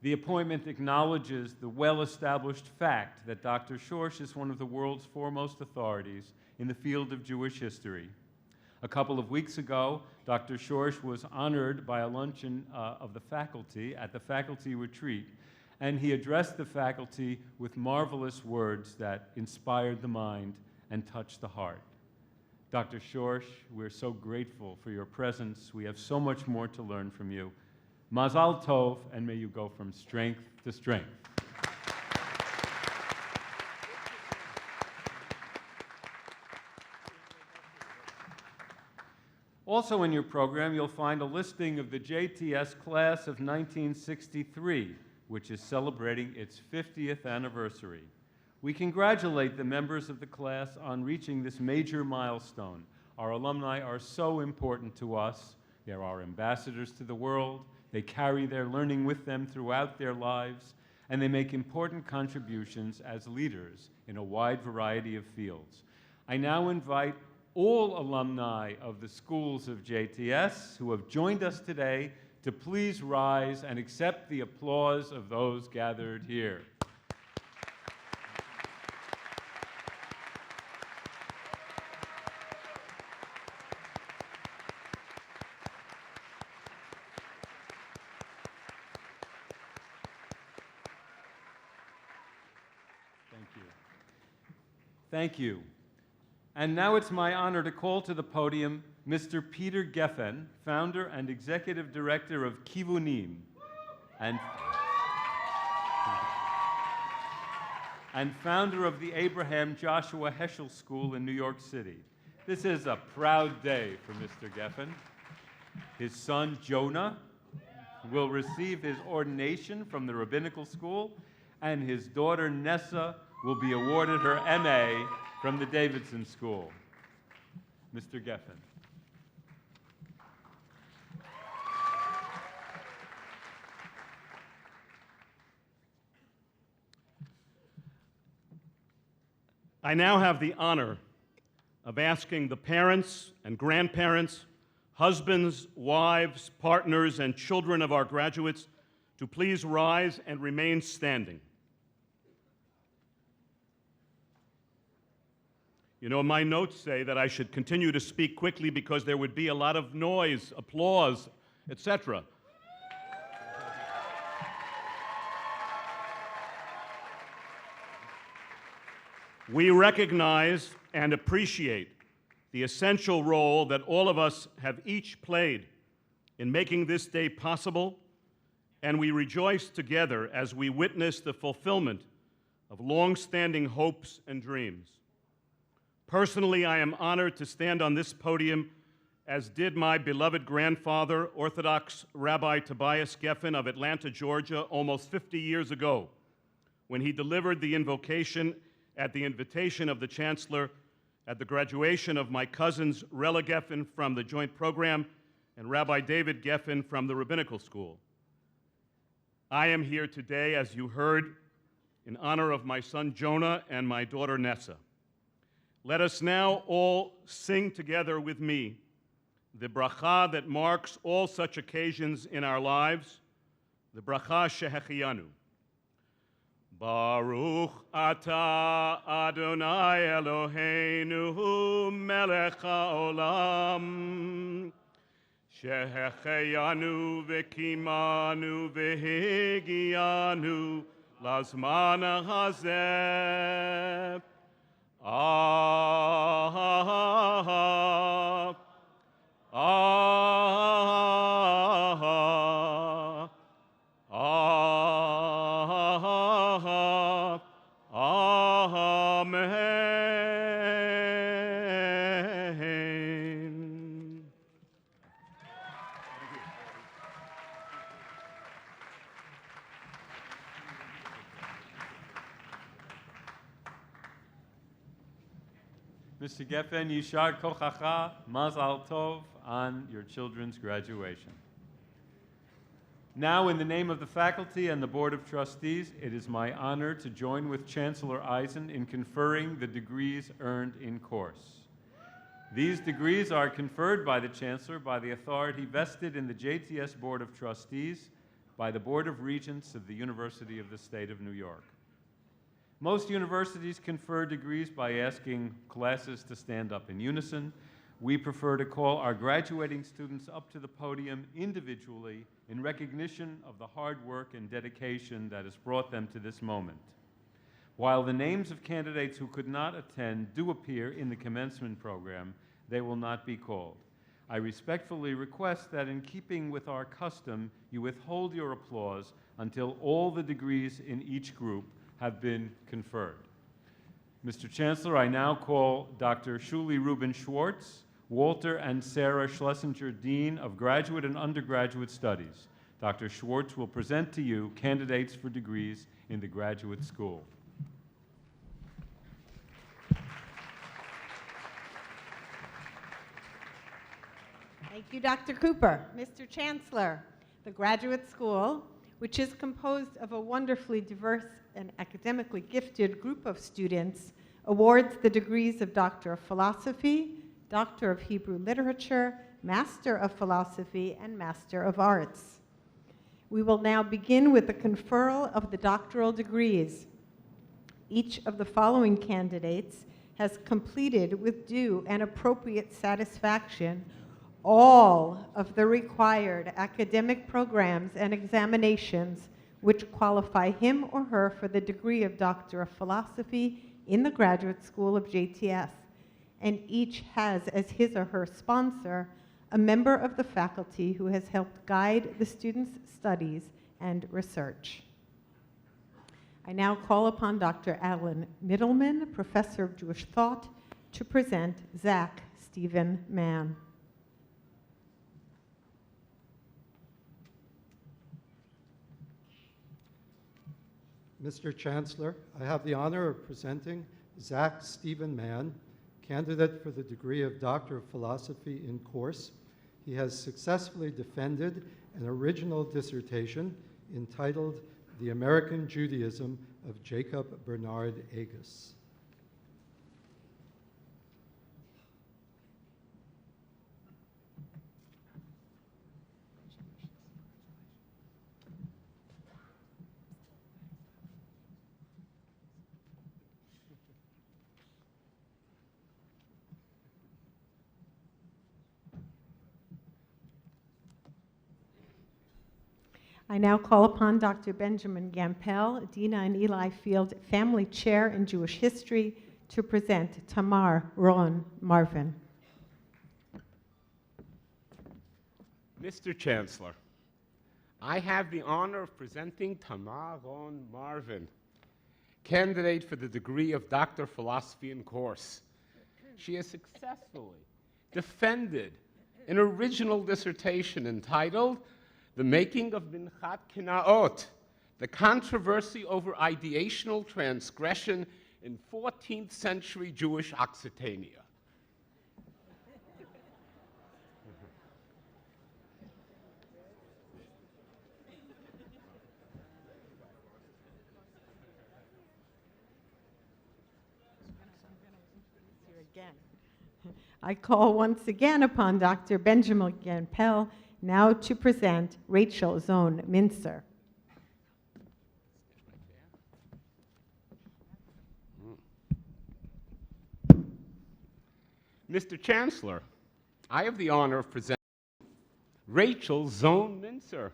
The appointment acknowledges the well-established fact that Dr. Shorsh is one of the world's foremost authorities in the field of Jewish history. A couple of weeks ago, Dr. Shorsh was honored by a luncheon of the faculty at the faculty retreat, and he addressed the faculty with marvelous words that inspired the mind and touched the heart. Dr. Shorsh, we're so grateful for your presence. We have so much more to learn from you. Mazal Tov, and may you go from strength to strength. Also in your program, you'll find a listing of the JTS class of 1963, which is celebrating its 50th anniversary. We congratulate the members of the class on reaching this major milestone. Our alumni are so important to us. They're our ambassadors to the world. They carry their learning with them throughout their lives, and they make important contributions as leaders in a wide variety of fields. I now invite all alumni of the schools of JTS who have joined us today to please rise and accept the applause of those gathered here. Thank you. And now it's my honor to call to the podium Mr. Peter Geffen, founder and executive director of Kivunim, and founder of the Abraham Joshua Heschel School in New York City. This is a proud day for Mr. Geffen. His son, Jonah, will receive his ordination from the rabbinical school, and his daughter, Nessa, will be awarded her MA from the Davidson School. Mr. Geffen. I now have the honor of asking the parents and grandparents, husbands, wives, partners, and children of our graduates to please rise and remain standing. You know, my notes say that I should continue to speak quickly because there would be a lot of noise, applause, etc. We recognize and appreciate the essential role that all of us have each played in making this day possible, and we rejoice together as we witness the fulfillment of long-standing hopes and dreams. Personally, I am honored to stand on this podium, as did my beloved grandfather, Orthodox Rabbi Tobias Geffen of Atlanta, Georgia, almost 50 years ago, when he delivered the invocation at the invitation of the Chancellor at the graduation of my cousins Rella Geffen from the joint program and Rabbi David Geffen from the rabbinical school. I am here today, as you heard, in honor of my son Jonah and my daughter Nessa. Let us now all sing together with me the bracha that marks all such occasions in our lives, the bracha shehechiyanu. Baruch atah Adonai Eloheinu melech haolam, שהחיינו וקיימנו והגיענו לזמן הזה. Amen. Mr. Geffen, Yishar Kochacha, Mazal Tov on your children's graduation. Now, in the name of the faculty and the Board of Trustees, it is my honor to join with Chancellor Eisen in conferring the degrees earned in course. These degrees are conferred by the Chancellor by the authority vested in the JTS Board of Trustees by the Board of Regents of the University of the State of New York. Most universities confer degrees by asking classes to stand up in unison. We prefer to call our graduating students up to the podium individually in recognition of the hard work and dedication that has brought them to this moment. While the names of candidates who could not attend do appear in the commencement program, they will not be called. I respectfully request that in keeping with our custom, you withhold your applause until all the degrees in each group have been conferred. Mr. Chancellor, I now call Dr. Shuli Rubin Schwartz, Walter and Sarah Schlesinger, Dean of Graduate and Undergraduate Studies. Dr. Schwartz will present to you candidates for degrees in the graduate school. Thank you, Dr. Cooper. Mr. Chancellor, the graduate school, which is composed of a wonderfully diverse and academically gifted group of students, awards the degrees of Doctor of Philosophy, Doctor of Hebrew Literature, Master of Philosophy, and Master of Arts. We will now begin with the conferral of the doctoral degrees. Each of the following candidates has completed with due and appropriate satisfaction all of the required academic programs and examinations which qualify him or her for the degree of Doctor of Philosophy in the Graduate School of JTS, and each has as his or her sponsor a member of the faculty who has helped guide the students' studies and research. I now call upon Dr. Alan Middleman, Professor of Jewish Thought, to present Zach Stephen Mann. Mr. Chancellor, I have the honor of presenting Zach Stephen Mann, candidate for the degree of Doctor of Philosophy in course. He has successfully defended an original dissertation entitled The American Judaism of Jacob Bernard Agus. I now call upon Dr. Benjamin Gampel, Dina and Eli Field Family Chair in Jewish History, to present Tamar Ron Marvin. Mr. Chancellor, I have the honor of presenting Tamar Ron Marvin, candidate for the degree of Doctor of Philosophy in course. She has successfully defended an original dissertation entitled The Making of Minchat Kinaot, the controversy over ideational transgression in 14th century Jewish Occitania. I call once again upon Dr. Benjamin Gampel now to present Rachel Zone Minzer. Mr. Chancellor, I have the honor of presenting Rachel Zone-Mincer,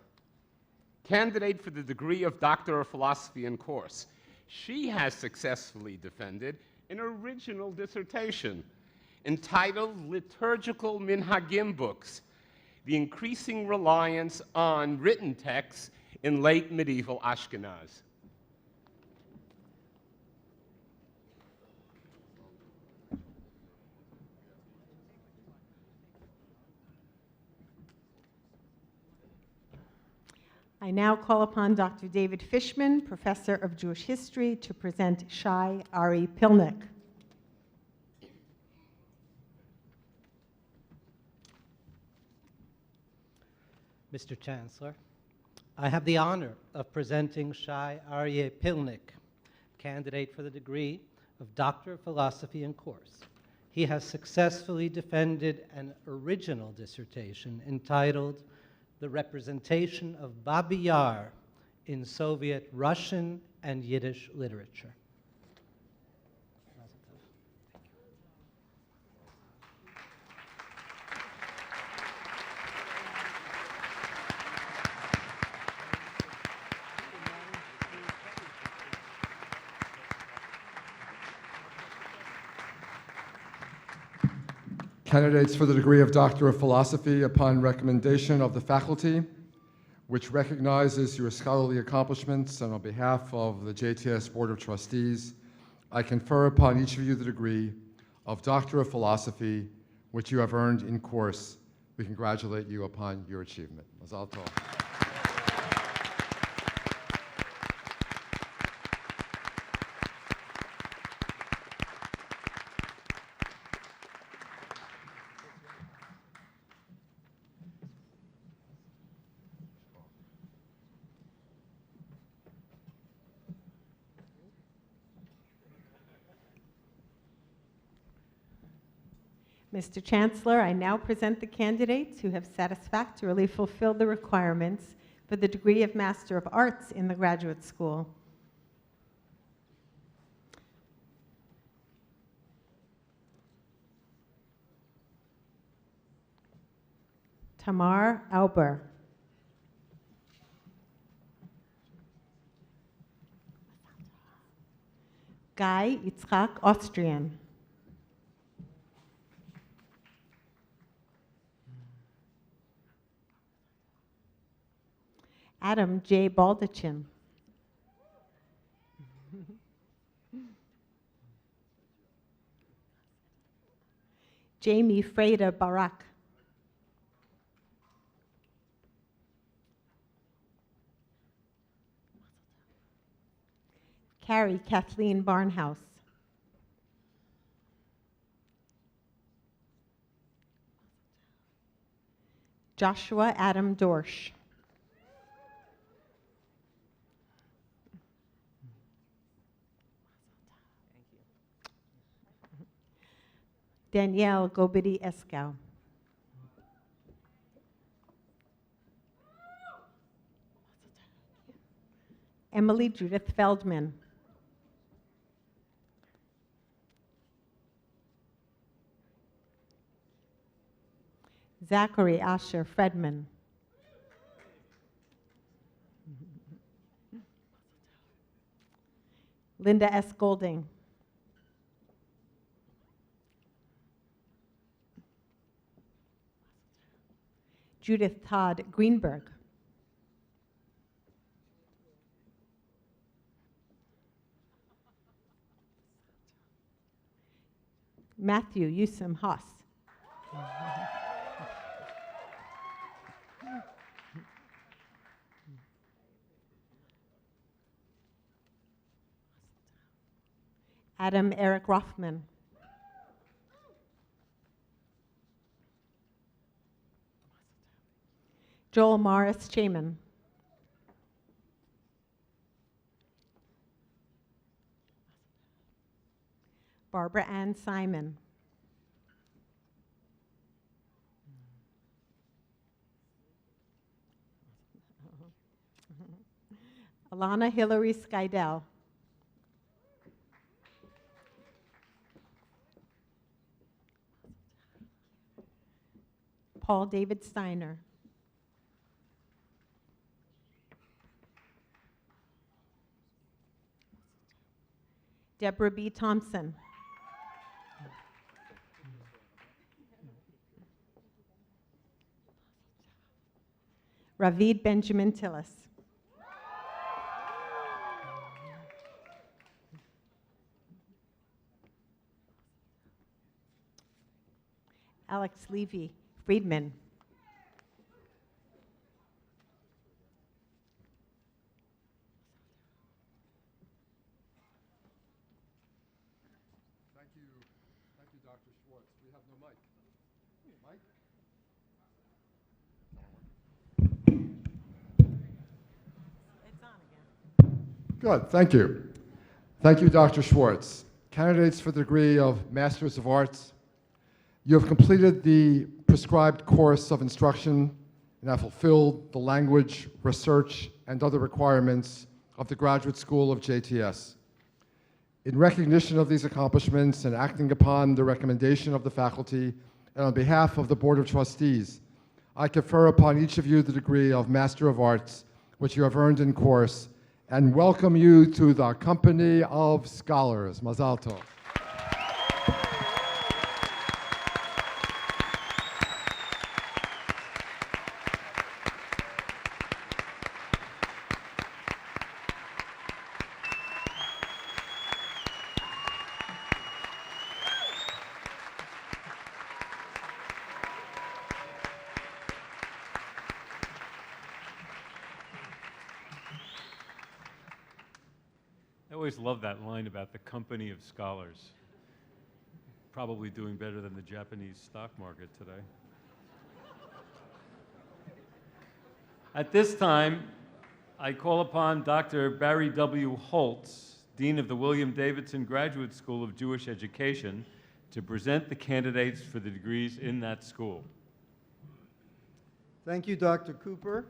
candidate for the degree of Doctor of Philosophy in course. She has successfully defended an original dissertation entitled Liturgical Minhagim Books, the Increasing Reliance on Written Texts in Late Medieval Ashkenaz. I now call upon Dr. David Fishman, Professor of Jewish History, to present Shai Ari Pilnik. Mr. Chancellor, I have the honor of presenting Shai Aryeh Pilnik, candidate for the degree of Doctor of Philosophy in course. He has successfully defended an original dissertation entitled The Representation of Babi Yar in Soviet Russian and Yiddish Literature. Candidates for the degree of Doctor of Philosophy upon recommendation of the faculty, which recognizes your scholarly accomplishments, and on behalf of the JTS Board of Trustees, I confer upon each of you the degree of Doctor of Philosophy, which you have earned in course. We congratulate you upon your achievement. Mazal tov. Mr. Chancellor, I now present the candidates who have satisfactorily fulfilled the requirements for the degree of Master of Arts in the Graduate School. Tamar Auber. Guy Yitzchak Austrian. Adam J. Baldachin. Jamie Freda Barak. Carrie Kathleen Barnhouse. Joshua Adam Dorsch. Danielle Gobidi Escow. Emily Judith Feldman. Zachary Asher Fredman. Linda S. Golding. Judith Todd Greenberg. Matthew Yusum Haas. Adam Eric Rothman. Joel Morris Chaman. Barbara Ann Simon. Alana Hillary Skydell. Paul David Steiner. Deborah B. Thompson. Ravid Benjamin Tillis. Alex Levy Friedman. Thank you, Dr. Schwartz. We have no mic. Mike? It's on again. Good, thank you. Thank you, Dr. Schwartz. Candidates for the degree of Masters of Arts, you have completed the prescribed course of instruction and have fulfilled the language, research, and other requirements of the Graduate School of JTS. In recognition of these accomplishments and acting upon the recommendation of the faculty and on behalf of the Board of Trustees, I confer upon each of you the degree of Master of Arts, which you have earned in course, and welcome you to the company of scholars. Mazal tov. I always love that line about the company of scholars. Probably doing better than the Japanese stock market today. At this time, I call upon Dr. Barry W. Holtz, Dean of the William Davidson Graduate School of Jewish Education, to present the candidates for the degrees in that school. Thank you, Dr. Cooper.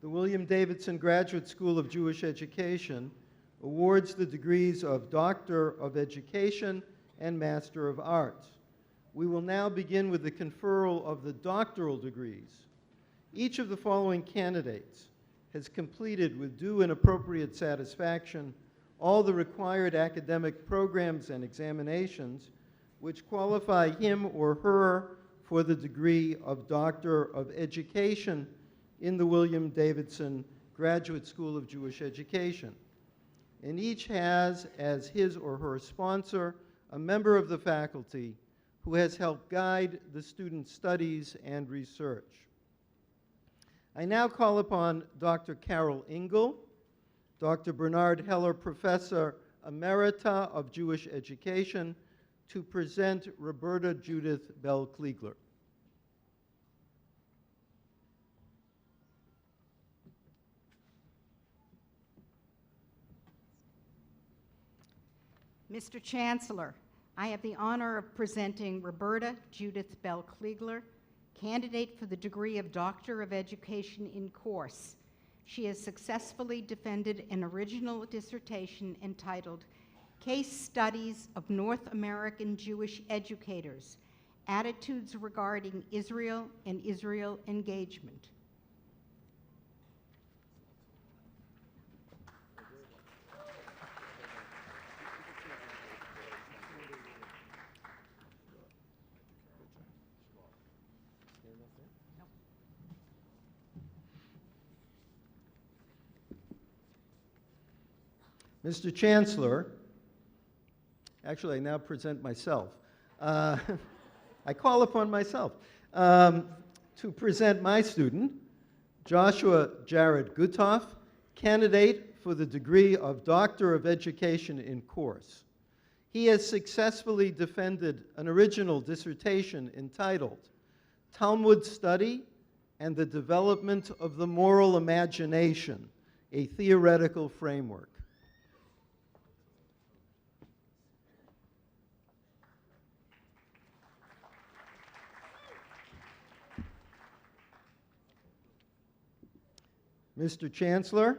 The William Davidson Graduate School of Jewish Education awards the degrees of Doctor of Education and Master of Arts. We will now begin with the conferral of the doctoral degrees. Each of the following candidates has completed with due and appropriate satisfaction all the required academic programs and examinations which qualify him or her for the degree of Doctor of Education in the William Davidson Graduate School of Jewish Education. And each has as his or her sponsor a member of the faculty who has helped guide the student's studies and research. I now call upon Dr. Carol Engel, Dr. Bernard Heller, Professor Emerita of Jewish Education, to present Roberta Judith Bell-Kliegler. Mr. Chancellor, I have the honor of presenting Roberta Judith Bell-Kliegler, candidate for the degree of Doctor of Education in course. She has successfully defended an original dissertation entitled Case Studies of North American Jewish Educators, Attitudes Regarding Israel and Israel Engagement. Mr. Chancellor, actually I now present myself. I call upon myself to present my student, Joshua Jared Gutoff, candidate for the degree of Doctor of Education in course. He has successfully defended an original dissertation entitled Talmud Study and the Development of the Moral Imagination, a Theoretical Framework. Mr. Chancellor,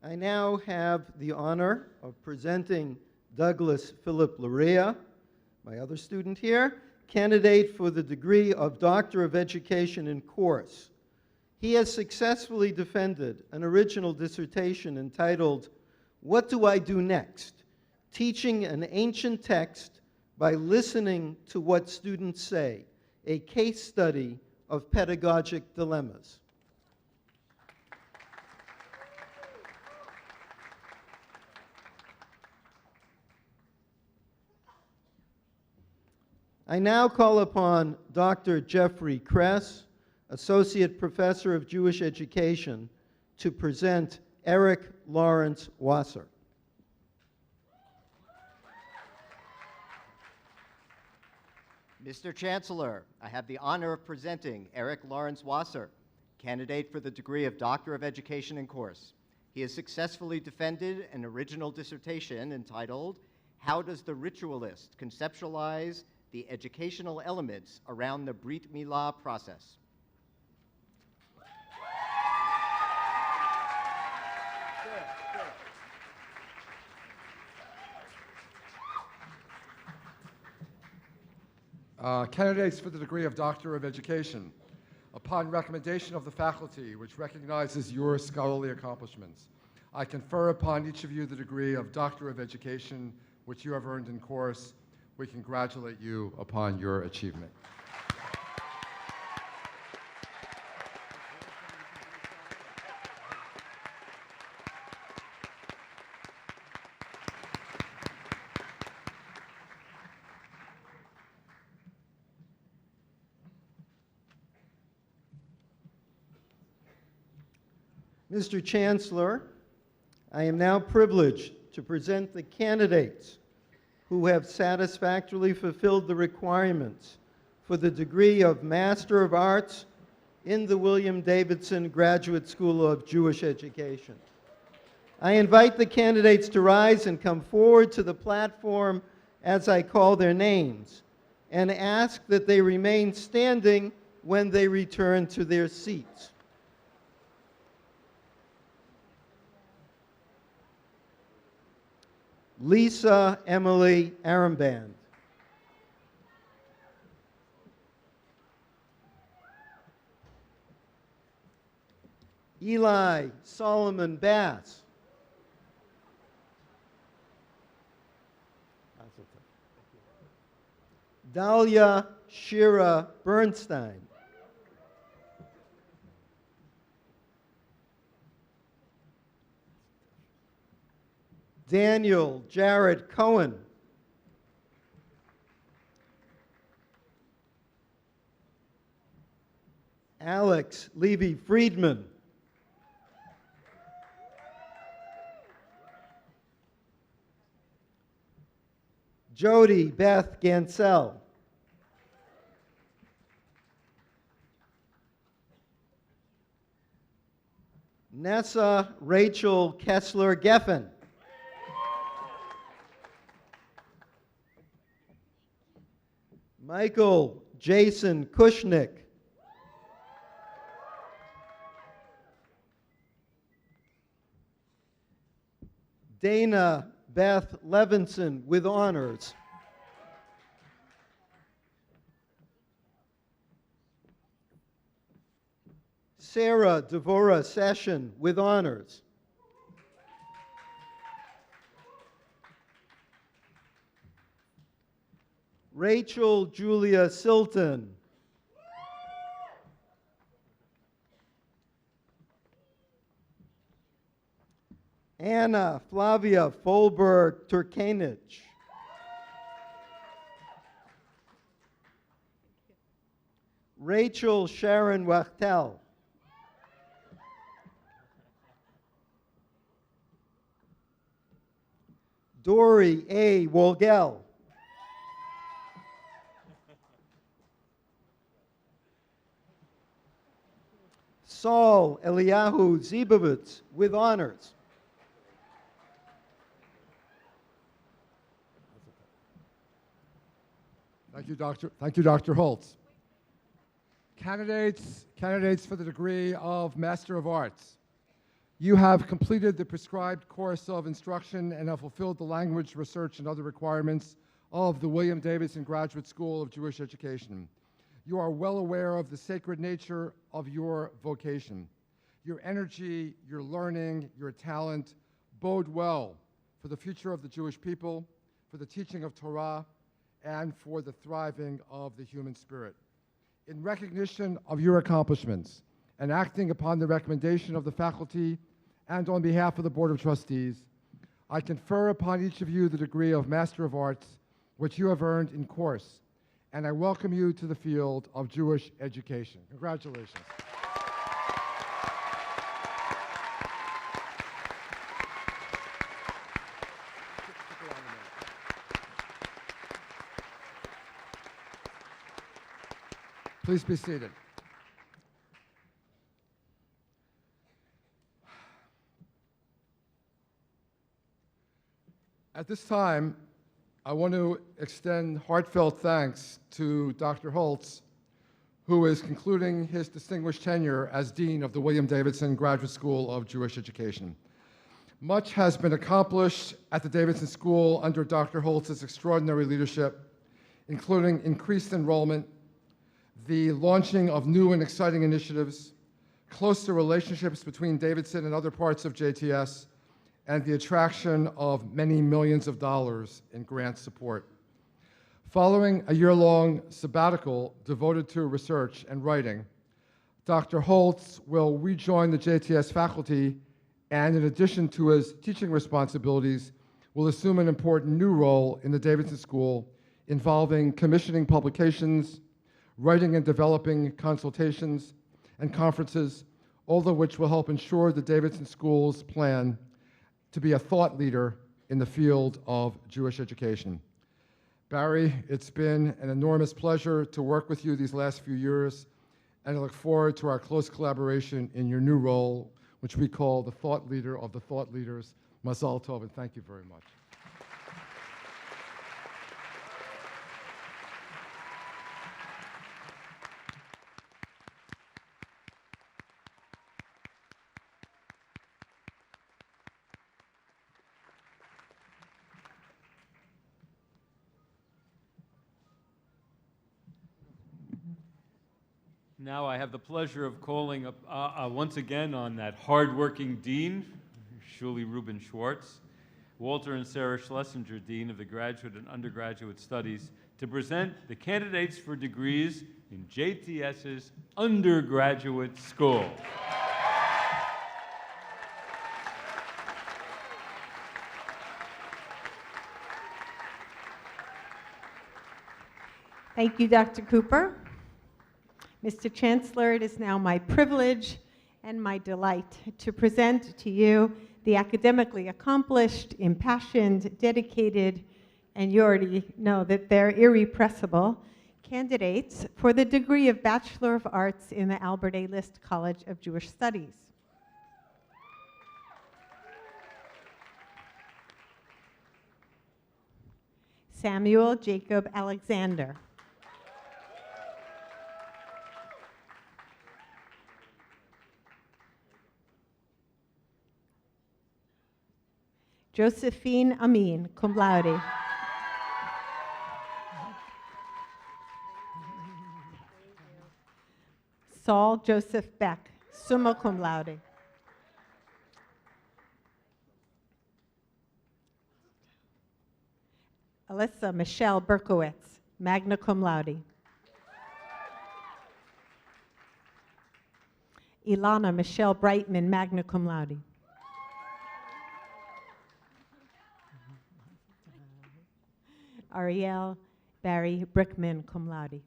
I now have the honor of presenting Douglas Philip Larea, my other student here, candidate for the degree of Doctor of Education in Course. He has successfully defended an original dissertation entitled, "What Do I Do Next? Teaching an Ancient Text by Listening to What Students Say, a case study of pedagogic dilemmas." I now call upon Dr. Jeffrey Kress, Associate Professor of Jewish Education, to present Eric Lawrence Wasser. Mr. Chancellor, I have the honor of presenting Eric Lawrence Wasser, candidate for the degree of Doctor of Education in Course. He has successfully defended an original dissertation entitled, "How Does the Ritualist Conceptualize the Educational Elements Around the Brit Milah Process?" Candidates for the degree of Doctor of Education. Upon recommendation of the faculty, which recognizes your scholarly accomplishments, I confer upon each of you the degree of Doctor of Education, which you have earned in course. We congratulate you upon your achievement. Mr. Chancellor, I am now privileged to present the candidates who have satisfactorily fulfilled the requirements for the degree of Master of Arts in the William Davidson Graduate School of Jewish Education. I invite the candidates to rise and come forward to the platform as I call their names, and ask that they remain standing when they return to their seats. Lisa Emily Aramband. Eli Solomon Bass. Dahlia Shira Bernstein. Daniel Jared Cohen. Alex Levy Friedman. Jody Beth Gansell. Nessa Rachel Kessler Geffen. Michael Jason Kushnick. Dana Beth Levinson with honors. Sarah Devora Session with honors. Rachel Julia Silton. Anna Flavia Folberg Turkanich. Rachel Sharon Wachtel. Dory A. Wolgel. Saul Eliyahu Zibovitz with honors. Thank you, Dr. Holtz. Candidates for the degree of Master of Arts. You have completed the prescribed course of instruction and have fulfilled the language, research, and other requirements of the William Davidson Graduate School of Jewish Education. You are well aware of the sacred nature of your vocation. Your energy, your learning, your talent bode well for the future of the Jewish people, for the teaching of Torah, and for the thriving of the human spirit. In recognition of your accomplishments and acting upon the recommendation of the faculty and on behalf of the Board of Trustees, I confer upon each of you the degree of Master of Arts, which you have earned in course, and I welcome you to the field of Jewish education. Congratulations. Please be seated. At this time, I want to extend heartfelt thanks to Dr. Holtz, who is concluding his distinguished tenure as Dean of the William Davidson Graduate School of Jewish Education. Much has been accomplished at the Davidson School under Dr. Holtz's extraordinary leadership, including increased enrollment, the launching of new and exciting initiatives, closer relationships between Davidson and other parts of JTS, and the attraction of many millions of dollars in grant support. Following a year-long sabbatical devoted to research and writing, Dr. Holtz will rejoin the JTS faculty and, in addition to his teaching responsibilities, will assume an important new role in the Davidson School involving commissioning publications, writing and developing consultations and conferences, all of which will help ensure the Davidson School's plan to be a thought leader in the field of Jewish education. Barry, it's been an enormous pleasure to work with you these last few years, and I look forward to our close collaboration in your new role, which we call the thought leader of the thought leaders. Mazal tov, and thank you very much. Now I have the pleasure of calling up, once again on that hardworking dean, Shuli Rubin Schwartz, Walter and Sarah Schlesinger, Dean of the Graduate and Undergraduate Studies, to present the candidates for degrees in JTS's undergraduate school. Thank you, Dr. Cooper. Mr. Chancellor, it is now my privilege and my delight to present to you the academically accomplished, impassioned, dedicated, and you already know that they're irrepressible, candidates for the degree of Bachelor of Arts in the Albert A. List College of Jewish Studies. Samuel Jacob Alexander. Josephine Amin, cum laude. Saul Joseph Beck, summa cum laude. Alyssa Michelle Berkowitz, magna cum laude. Ilana Michelle Brightman, magna cum laude. Ariel Barry Brickman, cum laude.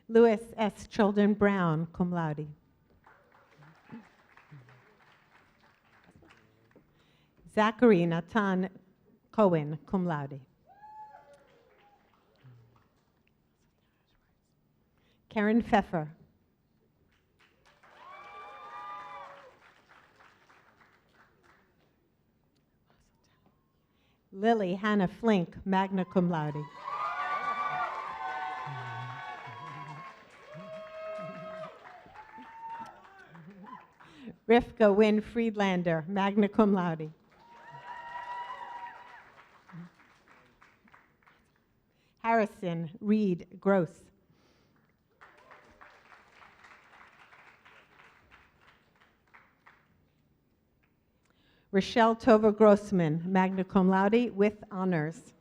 Louis S. Childen Brown, cum laude. Zachary Natan Cohen, cum laude. Karen Pfeffer. Lily Hannah Flink, magna cum laude. Rivka Wynn Friedlander, magna cum laude. Harrison Reed Gross. Rochelle Tova Grossman, magna cum laude with honors.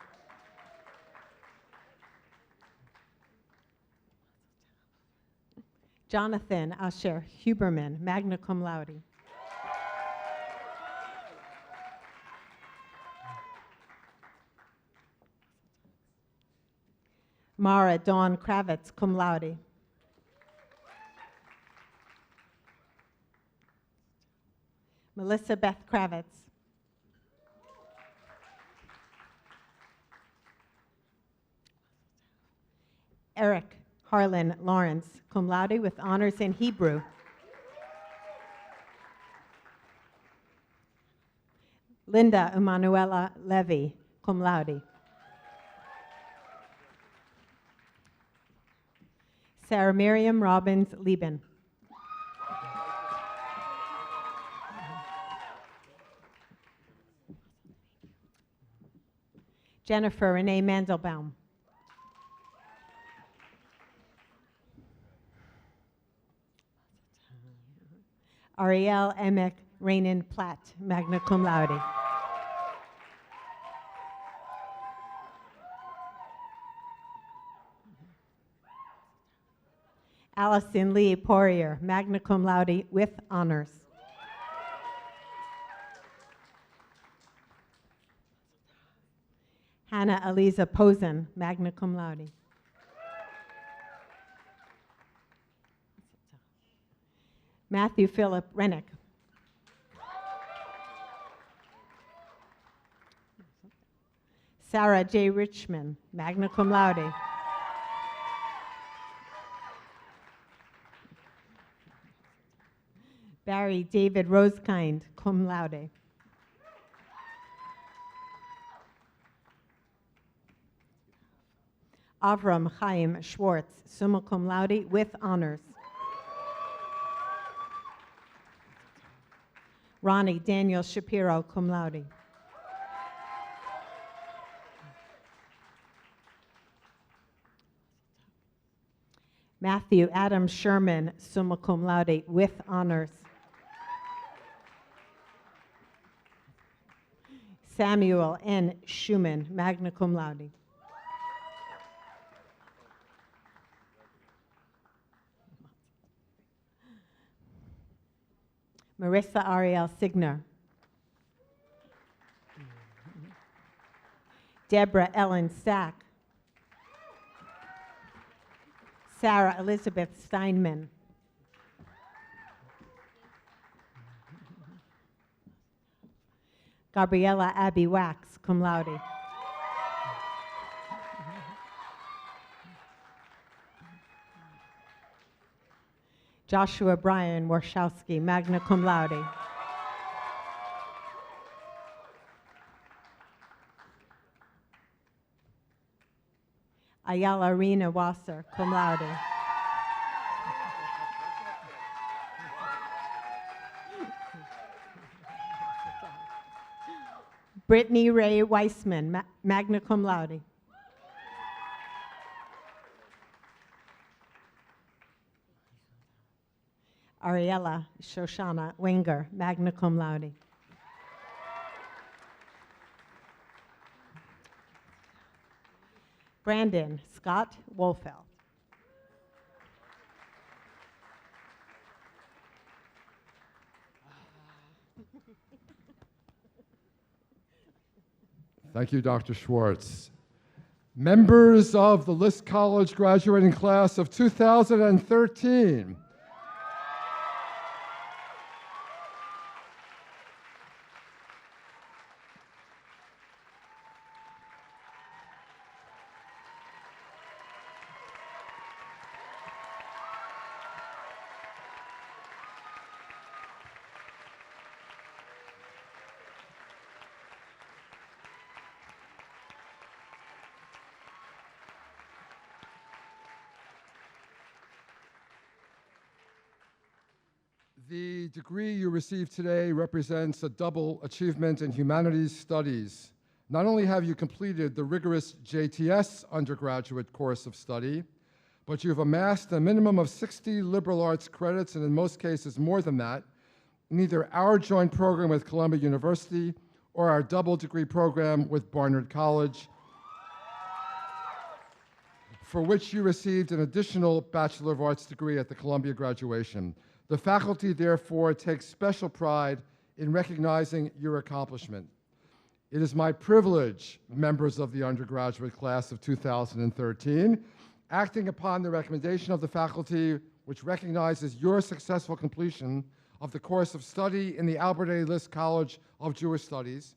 Jonathan Asher Huberman, magna cum laude. Mara Dawn Kravitz, cum laude. Melissa Beth Kravitz. Eric Harlan Lawrence, cum laude with honors in Hebrew. Linda Emanuela Levy, cum laude. Sarah Miriam Robbins Lieben. Jennifer Renee Mandelbaum. Ariel Emek Rainin Platt, magna cum laude. Allison Lee Poirier, magna cum laude with honors. Hannah Eliza Posen, magna cum laude. Matthew Philip Rennick. Sarah J. Richmond, magna cum laude. Barry David Rosekind, cum laude. Avram Chaim Schwartz, summa cum laude with honors. Ronnie Daniel Shapiro, cum laude. Matthew Adam Sherman, summa cum laude with honors. Samuel N. Schumann, magna cum laude. Marissa Ariel Signer. Deborah Ellen Stack. Sarah Elizabeth Steinman. Gabriella Abby Wax, cum laude. Joshua Brian Warshowski, magna cum laude. Ayala Rena Wasser, cum laude. Brittany Ray Weissman, magna cum laude. Ariella Shoshana Wenger, magna cum laude. Brandon Scott Wolfeld. Thank you, Dr. Schwartz. Members of the List College graduating class of 2013. The degree you receive today represents a double achievement in humanities studies. Not only have you completed the rigorous JTS undergraduate course of study, but you've amassed a minimum of 60 liberal arts credits, and in most cases more than that, in either our joint program with Columbia University or our double degree program with Barnard College, for which you received an additional Bachelor of Arts degree at the Columbia graduation. The faculty, therefore, takes special pride in recognizing your accomplishment. It is my privilege, members of the undergraduate class of 2013, acting upon the recommendation of the faculty, which recognizes your successful completion of the course of study in the Albert A. List College of Jewish Studies,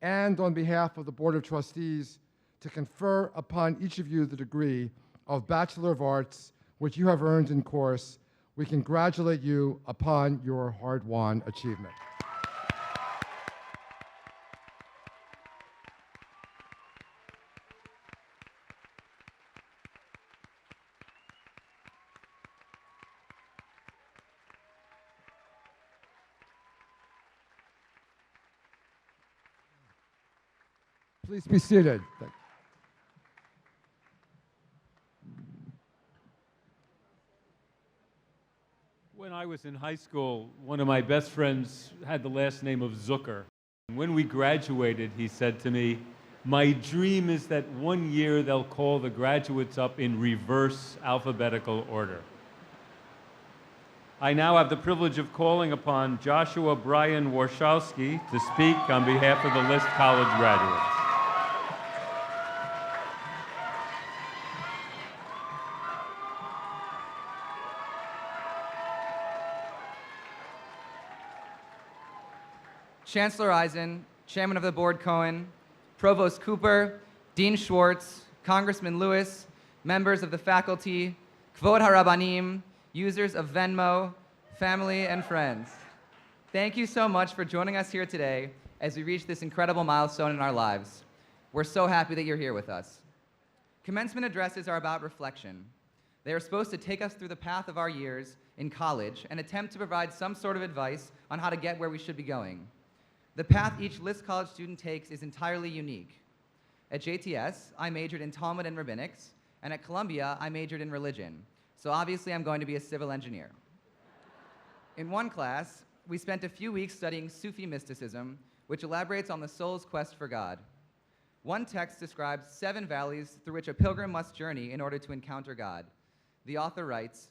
and on behalf of the Board of Trustees, to confer upon each of you the degree of Bachelor of Arts, which you have earned in course. We congratulate you upon your hard-won achievement. Please be seated. When I was in high school, one of my best friends had the last name of Zucker. When we graduated, he said to me, "My dream is that one year they'll call the graduates up in reverse alphabetical order." I now have the privilege of calling upon Joshua Brian Warshawski to speak on behalf of the List College graduates. Chancellor Eisen, Chairman of the Board Cohen, Provost Cooper, Dean Schwartz, Congressman Lewis, members of the faculty, Kvod HaRabbanim, users of Venmo, family, and friends. Thank you so much for joining us here today as we reach this incredible milestone in our lives. We're so happy that you're here with us. Commencement addresses are about reflection. They are supposed to take us through the path of our years in college and attempt to provide some sort of advice on how to get where we should be going. The path each List College student takes is entirely unique. At JTS, I majored in Talmud and Rabbinics, and at Columbia, I majored in religion. So obviously, I'm going to be a civil engineer. In one class, we spent a few weeks studying Sufi mysticism, which elaborates on the soul's quest for God. One text describes 7 valleys through which a pilgrim must journey in order to encounter God. The author writes,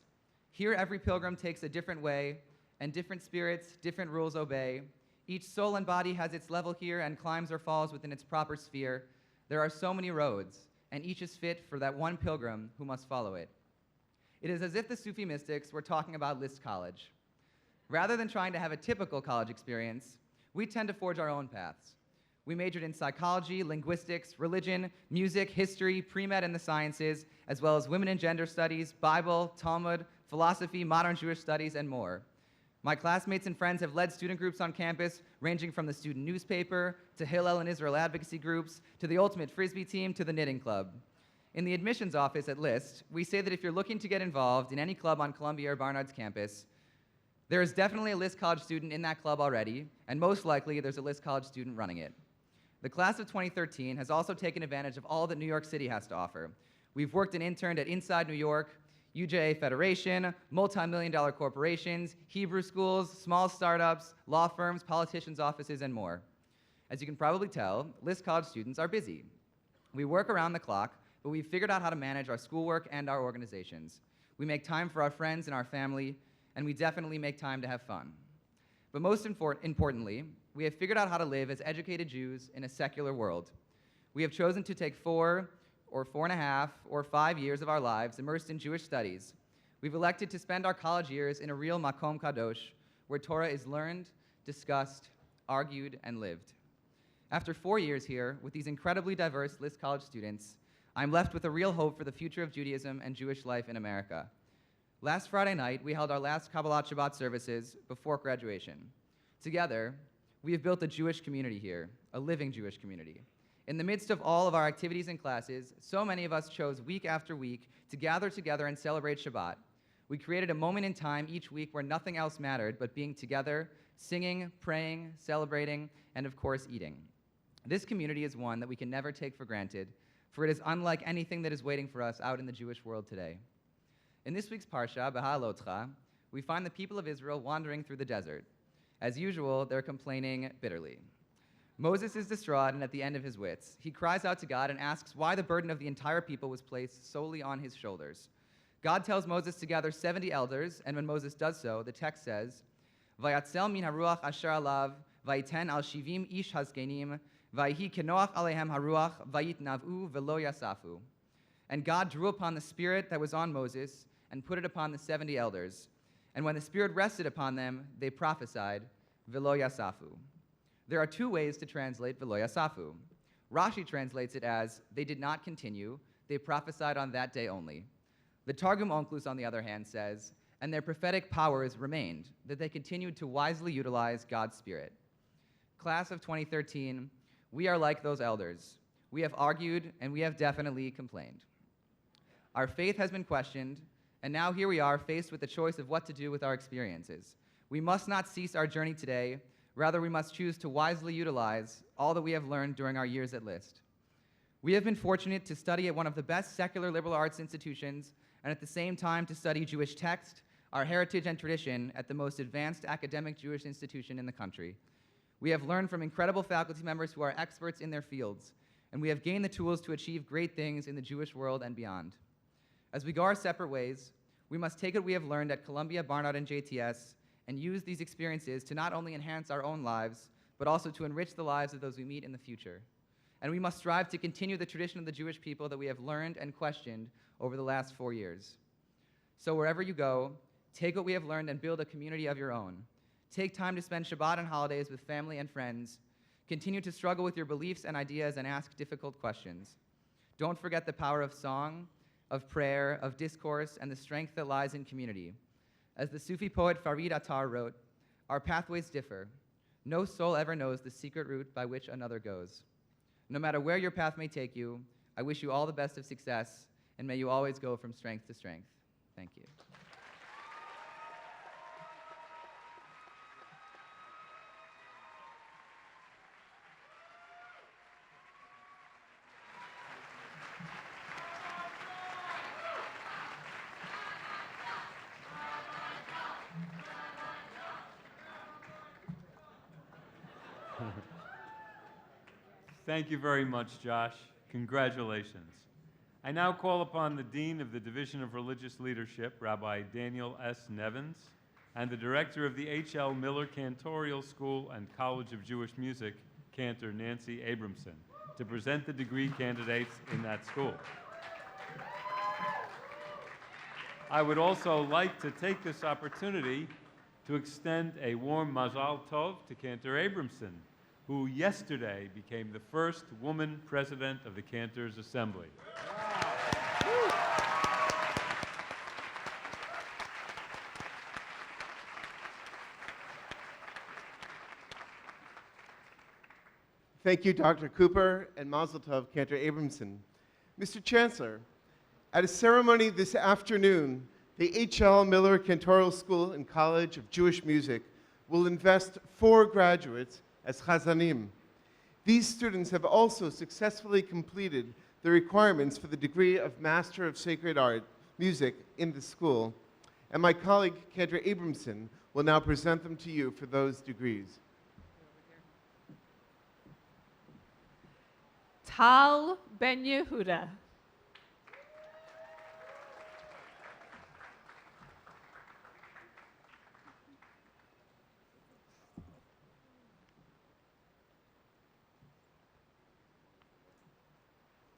"Here every pilgrim takes a different way, and different spirits, different rules obey. Each soul and body has its level here and climbs or falls within its proper sphere. There are so many roads, and each is fit for that one pilgrim who must follow it." It is as if the Sufi mystics were talking about List College. Rather than trying to have a typical college experience, we tend to forge our own paths. We majored in psychology, linguistics, religion, music, history, pre-med and the sciences, as well as women and gender studies, Bible, Talmud, philosophy, modern Jewish studies, and more. My classmates and friends have led student groups on campus, ranging from the student newspaper, to Hillel and Israel advocacy groups, to the ultimate Frisbee team, to the knitting club. In the admissions office at List, we say that if you're looking to get involved in any club on Columbia or Barnard's campus, there is definitely a List College student in that club already, and most likely there's a List College student running it. The class of 2013 has also taken advantage of all that New York City has to offer. We've worked and interned at Inside New York, UJA Federation, multi-million-dollar corporations, Hebrew schools, small startups, law firms, politicians' offices, and more. As you can probably tell, List College students are busy. We work around the clock, but we've figured out how to manage our schoolwork and our organizations. We make time for our friends and our family, and we definitely make time to have fun. But most importantly, we have figured out how to live as educated Jews in a secular world. We have chosen to take 4 or 4.5 or 5 years of our lives immersed in Jewish studies. We've elected to spend our college years in a real Makom Kadosh, where Torah is learned, discussed, argued, and lived. After 4 years here, with these incredibly diverse List College students, I'm left with a real hope for the future of Judaism and Jewish life in America. Last Friday night, we held our last Kabbalat Shabbat services before graduation. Together, we have built a Jewish community here, a living Jewish community. In the midst of all of our activities and classes, so many of us chose week after week to gather together and celebrate Shabbat. We created a moment in time each week where nothing else mattered but being together, singing, praying, celebrating, and of course, eating. This community is one that we can never take for granted, for it is unlike anything that is waiting for us out in the Jewish world today. In this week's Parsha, Beha'alotcha, we find the people of Israel wandering through the desert. As usual, they're complaining bitterly. Moses is distraught and at the end of his wits. He cries out to God and asks why the burden of the entire people was placed solely on his shoulders. God tells Moses to gather 70 elders, and when Moses does so, the text says, Vayatzel min haruach asher alav, vayiten al shivim ish hazkenim, vayhi kenoach alehem haruach, vayitnav'u velo yasafu. And God drew upon the spirit that was on Moses and put it upon the 70 elders. And when the Spirit rested upon them, they prophesied, velo yasafu. There are two ways to translate velo yasafu. Rashi translates it as, they did not continue, they prophesied on that day only. The Targum Onkelos, on the other hand, says, and their prophetic powers remained, that they continued to wisely utilize God's Spirit. Class of 2013, we are like those elders. We have argued, and we have definitely complained. Our faith has been questioned, and now here we are faced with the choice of what to do with our experiences. We must not cease our journey today. Rather, we must choose to wisely utilize all that we have learned during our years at List. We have been fortunate to study at one of the best secular liberal arts institutions and at the same time to study Jewish text, our heritage and tradition at the most advanced academic Jewish institution in the country. We have learned from incredible faculty members who are experts in their fields, and we have gained the tools to achieve great things in the Jewish world and beyond. As we go our separate ways, we must take what we have learned at Columbia, Barnard, and JTS and use these experiences to not only enhance our own lives, but also to enrich the lives of those we meet in the future. And we must strive to continue the tradition of the Jewish people that we have learned and questioned over the last 4 years. So wherever you go, take what we have learned and build a community of your own. Take time to spend Shabbat and holidays with family and friends. Continue to struggle with your beliefs and ideas and ask difficult questions. Don't forget the power of song, of prayer, of discourse, and the strength that lies in community. As the Sufi poet Farid Attar wrote, our pathways differ. No soul ever knows the secret route by which another goes. No matter where your path may take you, I wish you all the best of success, and may you always go from strength to strength. Thank you. Thank you very much, Josh. Congratulations. I now call upon the Dean of the Division of Religious Leadership, Rabbi Daniel S. Nevins, and the Director of the H.L. Miller Cantorial School and College of Jewish Music, Cantor Nancy Abramson, to present the degree candidates in that school. I would also like to take this opportunity to extend a warm Mazal Tov to Cantor Abramson, who yesterday became the first woman president of the Cantors Assembly. Thank you, Dr. Cooper, and Mazel Tov, Cantor Abramson. Mr. Chancellor, at a ceremony this afternoon, the H.L. Miller Cantorial School and College of Jewish Music will invest 4 graduates as chazanim. These students have also successfully completed the requirements for the degree of Master of Sacred Art, Music in the school, and my colleague, Cantor Abramson, will now present them to you for those degrees. Tal Ben Yehuda.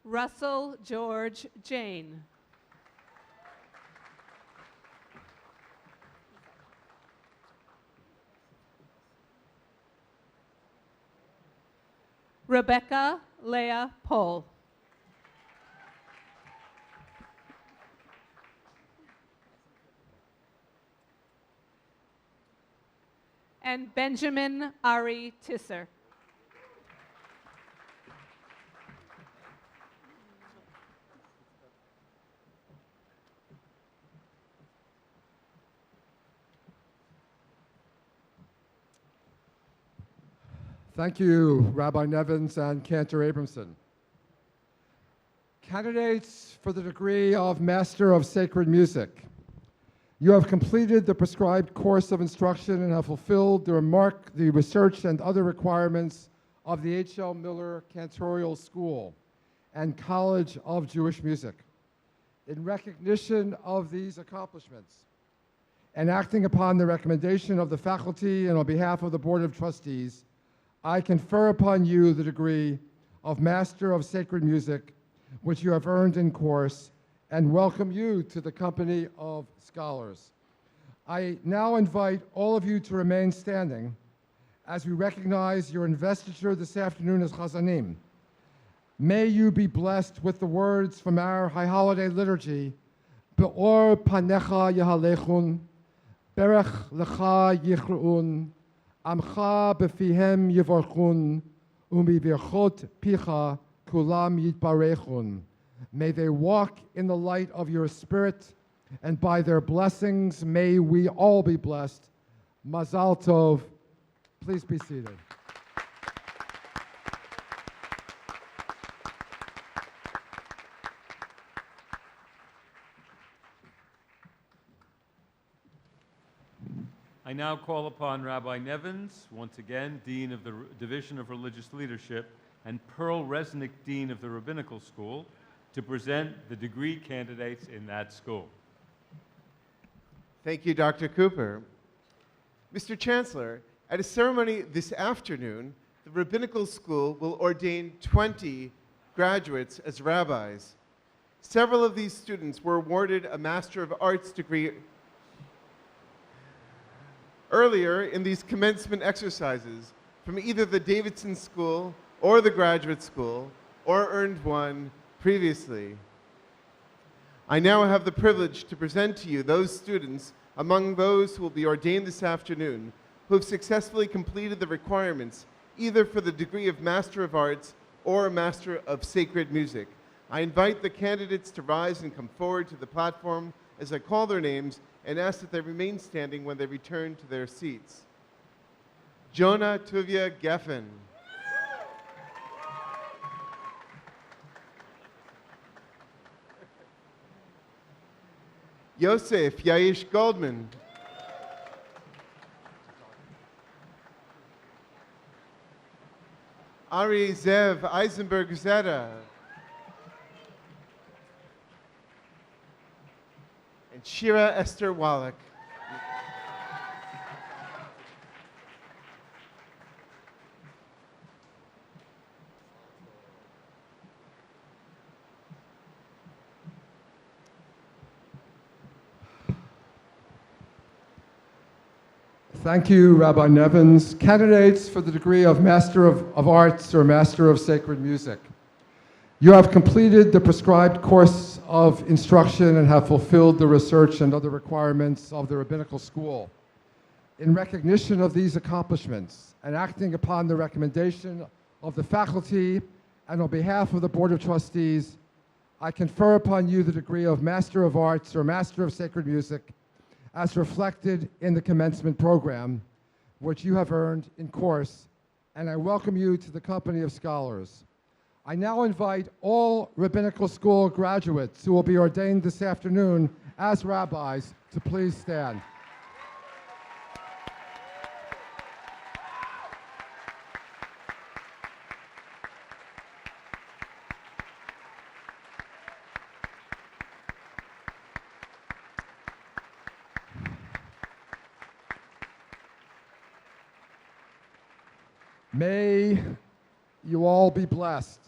Russell George Jane. Rebecca Leah Pohl. And Benjamin Ari Tisser. Thank you, Rabbi Nevins and Cantor Abramson. Candidates for the degree of Master of Sacred Music, you have completed the prescribed course of instruction and have fulfilled the research and other requirements of the H.L. Miller Cantorial School and College of Jewish Music. In recognition of these accomplishments, and acting upon the recommendation of the faculty and on behalf of the Board of Trustees, I confer upon you the degree of Master of Sacred Music, which you have earned in course, and welcome you to the company of scholars. I now invite all of you to remain standing as we recognize your investiture this afternoon as Chazanim. May you be blessed with the words from our High Holiday Liturgy, Be'or panecha yahalechun, Berech lecha yichruun, Amcha befihem yivorchun, umivirchot picha kulam yitbarechun. May they walk in the light of your Spirit, and by their blessings may we all be blessed. Mazal tov. Please be seated. I now call upon Rabbi Nevins, once again, Dean of the Division of Religious Leadership, and Pearl Resnick, Dean of the Rabbinical School, to present the degree candidates in that school. Thank you, Dr. Cooper. Mr. Chancellor, at a ceremony this afternoon, the Rabbinical School will ordain 20 graduates as rabbis. Several of these students were awarded a Master of Arts degree earlier in these commencement exercises from either the Davidson School or the Graduate School, or earned one previously. I now have the privilege to present to you those students among those who will be ordained this afternoon who have successfully completed the requirements either for the degree of Master of Arts or Master of Sacred Music. I invite the candidates to rise and come forward to the platform as I call their names and ask that they remain standing when they return to their seats. Jonah Tuvia Geffen. Yosef Yaish Goldman. Ari Zev Eisenberg Zeta. And Shira Esther Wallach. Thank you, Rabbi Nevins. Candidates for the degree of Master of Arts or Master of Sacred Music. You have completed the prescribed course of instruction and have fulfilled the research and other requirements of the Rabbinical School. In recognition of these accomplishments and acting upon the recommendation of the faculty and on behalf of the Board of Trustees, I confer upon you the degree of Master of Arts or Master of Sacred Music as reflected in the commencement program, which you have earned in course, and I welcome you to the company of scholars. I now invite all Rabbinical School graduates who will be ordained this afternoon as rabbis to please stand. May you all be blessed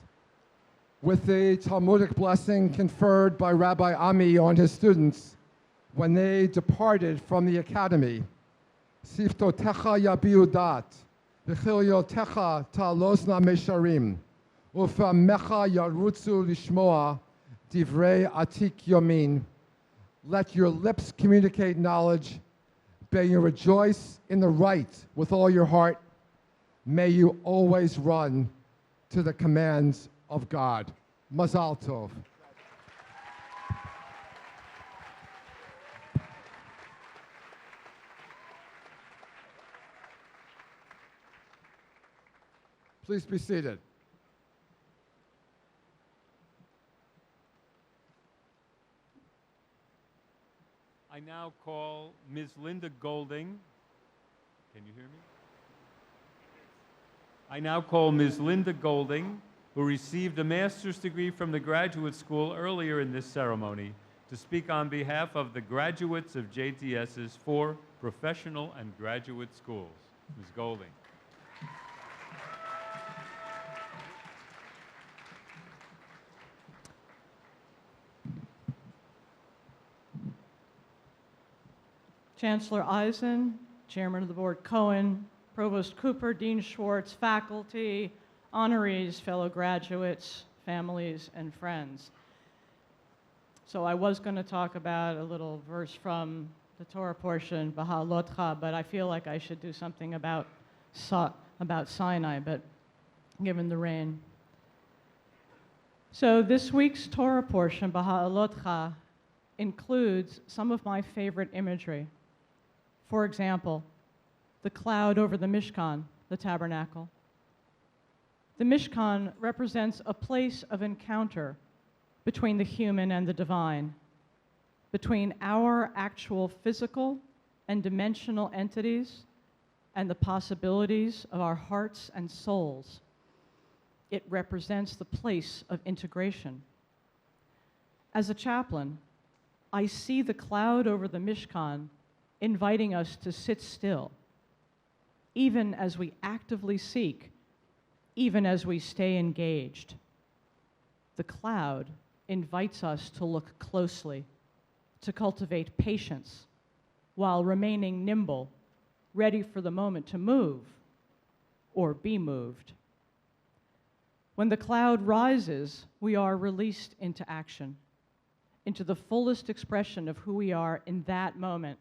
with the Talmudic blessing conferred by Rabbi Ami on his students when they departed from the academy. Siftotecha yabiu dat, v'chilyotecha ta'alosna mesharim, ufamecha yarutzu lishmoa divrei atik yomin. Let your lips communicate knowledge. May you rejoice in the right with all your heart. May you always run to the commands of God. Mazal tov. Please be seated. I now call Ms. Linda Golding. Can you hear me? I now call Ms. Linda Golding, who received a master's degree from the graduate school earlier in this ceremony, to speak on behalf of the graduates of JTS's 4 professional and graduate schools. Ms. Golding. Chancellor Eisen, Chairman of the Board Cohen, Provost Cooper, Dean Schwartz, faculty, honorees, fellow graduates, families, and friends. So I was going to talk about a little verse from the Torah portion, Baha'alotcha, but I feel like I should do something about Sinai, but given the rain. So this week's Torah portion, Baha'alotcha, includes some of my favorite imagery. For example, the cloud over the Mishkan, the tabernacle. The Mishkan represents a place of encounter between the human and the divine, between our actual physical and dimensional entities and the possibilities of our hearts and souls. It represents the place of integration. As a chaplain, I see the cloud over the Mishkan inviting us to sit still, even as we actively seek, even as we stay engaged. The cloud invites us to look closely, to cultivate patience, while remaining nimble, ready for the moment to move or be moved. When the cloud rises, we are released into action, into the fullest expression of who we are in that moment,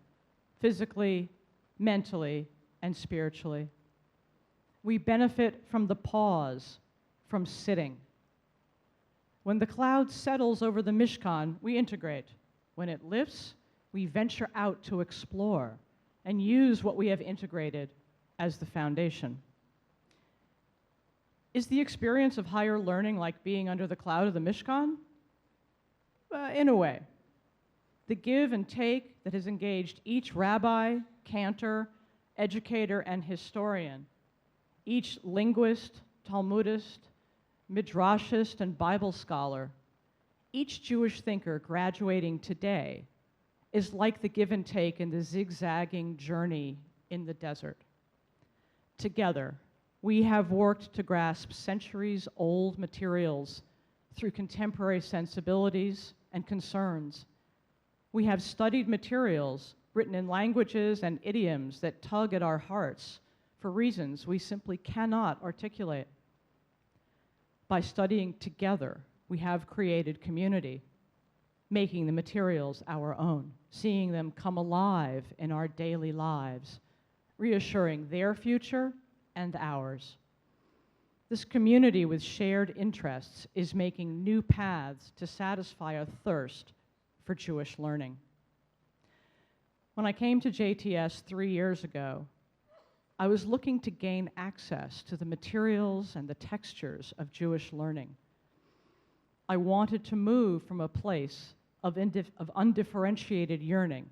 physically, mentally, and spiritually. We benefit from the pause, from sitting. When the cloud settles over the Mishkan, we integrate. When it lifts, we venture out to explore and use what we have integrated as the foundation. Is the experience of higher learning like being under the cloud of the Mishkan? In a way. The give and take that has engaged each rabbi, cantor, educator, and historian, each linguist, Talmudist, midrashist, and Bible scholar, each Jewish thinker graduating today is like the give and take in the zigzagging journey in the desert. Together, we have worked to grasp centuries-old materials through contemporary sensibilities and concerns. We have studied materials written in languages and idioms that tug at our hearts for reasons we simply cannot articulate. By studying together, we have created community, making the materials our own, seeing them come alive in our daily lives, reassuring their future and ours. This community with shared interests is making new paths to satisfy a thirst for Jewish learning. When I came to JTS 3 years ago, I was looking to gain access to the materials and the textures of Jewish learning. I wanted to move from a place of undifferentiated yearning,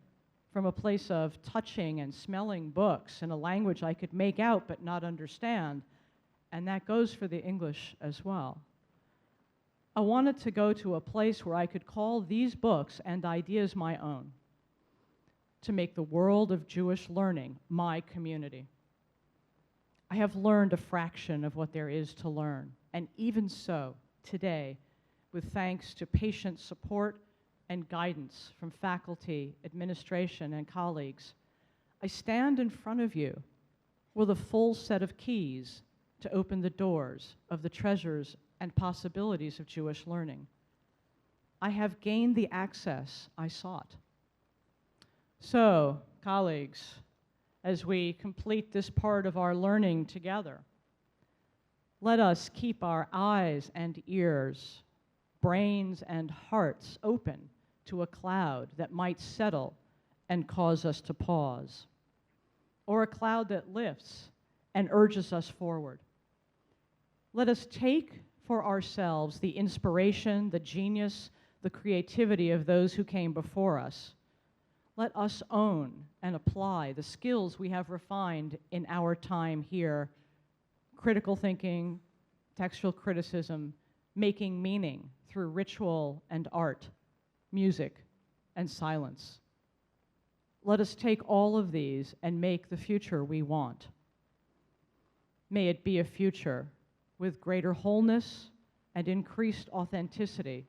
from a place of touching and smelling books in a language I could make out but not understand, and that goes for the English as well. I wanted to go to a place where I could call these books and ideas my own, to make the world of Jewish learning my community. I have learned a fraction of what there is to learn, and even so, today, with thanks to patient support and guidance from faculty, administration, and colleagues, I stand in front of you with a full set of keys to open the doors of the treasures and possibilities of Jewish learning. I have gained the access I sought. So, colleagues, as we complete this part of our learning together, let us keep our eyes and ears, brains and hearts open to a cloud that might settle and cause us to pause, or a cloud that lifts and urges us forward. Let us take for ourselves the inspiration, the genius, the creativity of those who came before us. Let us own and apply the skills we have refined in our time here: critical thinking, textual criticism, making meaning through ritual and art, music and silence. Let us take all of these and make the future we want. May it be a future with greater wholeness and increased authenticity,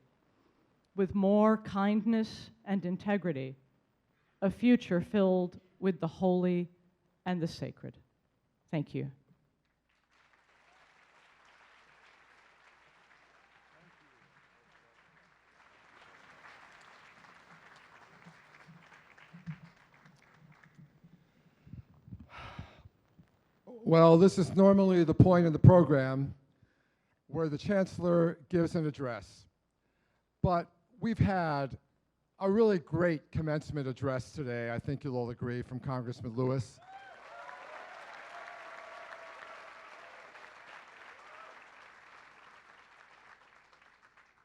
with more kindness and integrity, a future filled with the holy and the sacred. Thank you. Well, this is normally the point in the program where the Chancellor gives an address. But we've had a really great commencement address today, I think you'll all agree, from Congressman Lewis.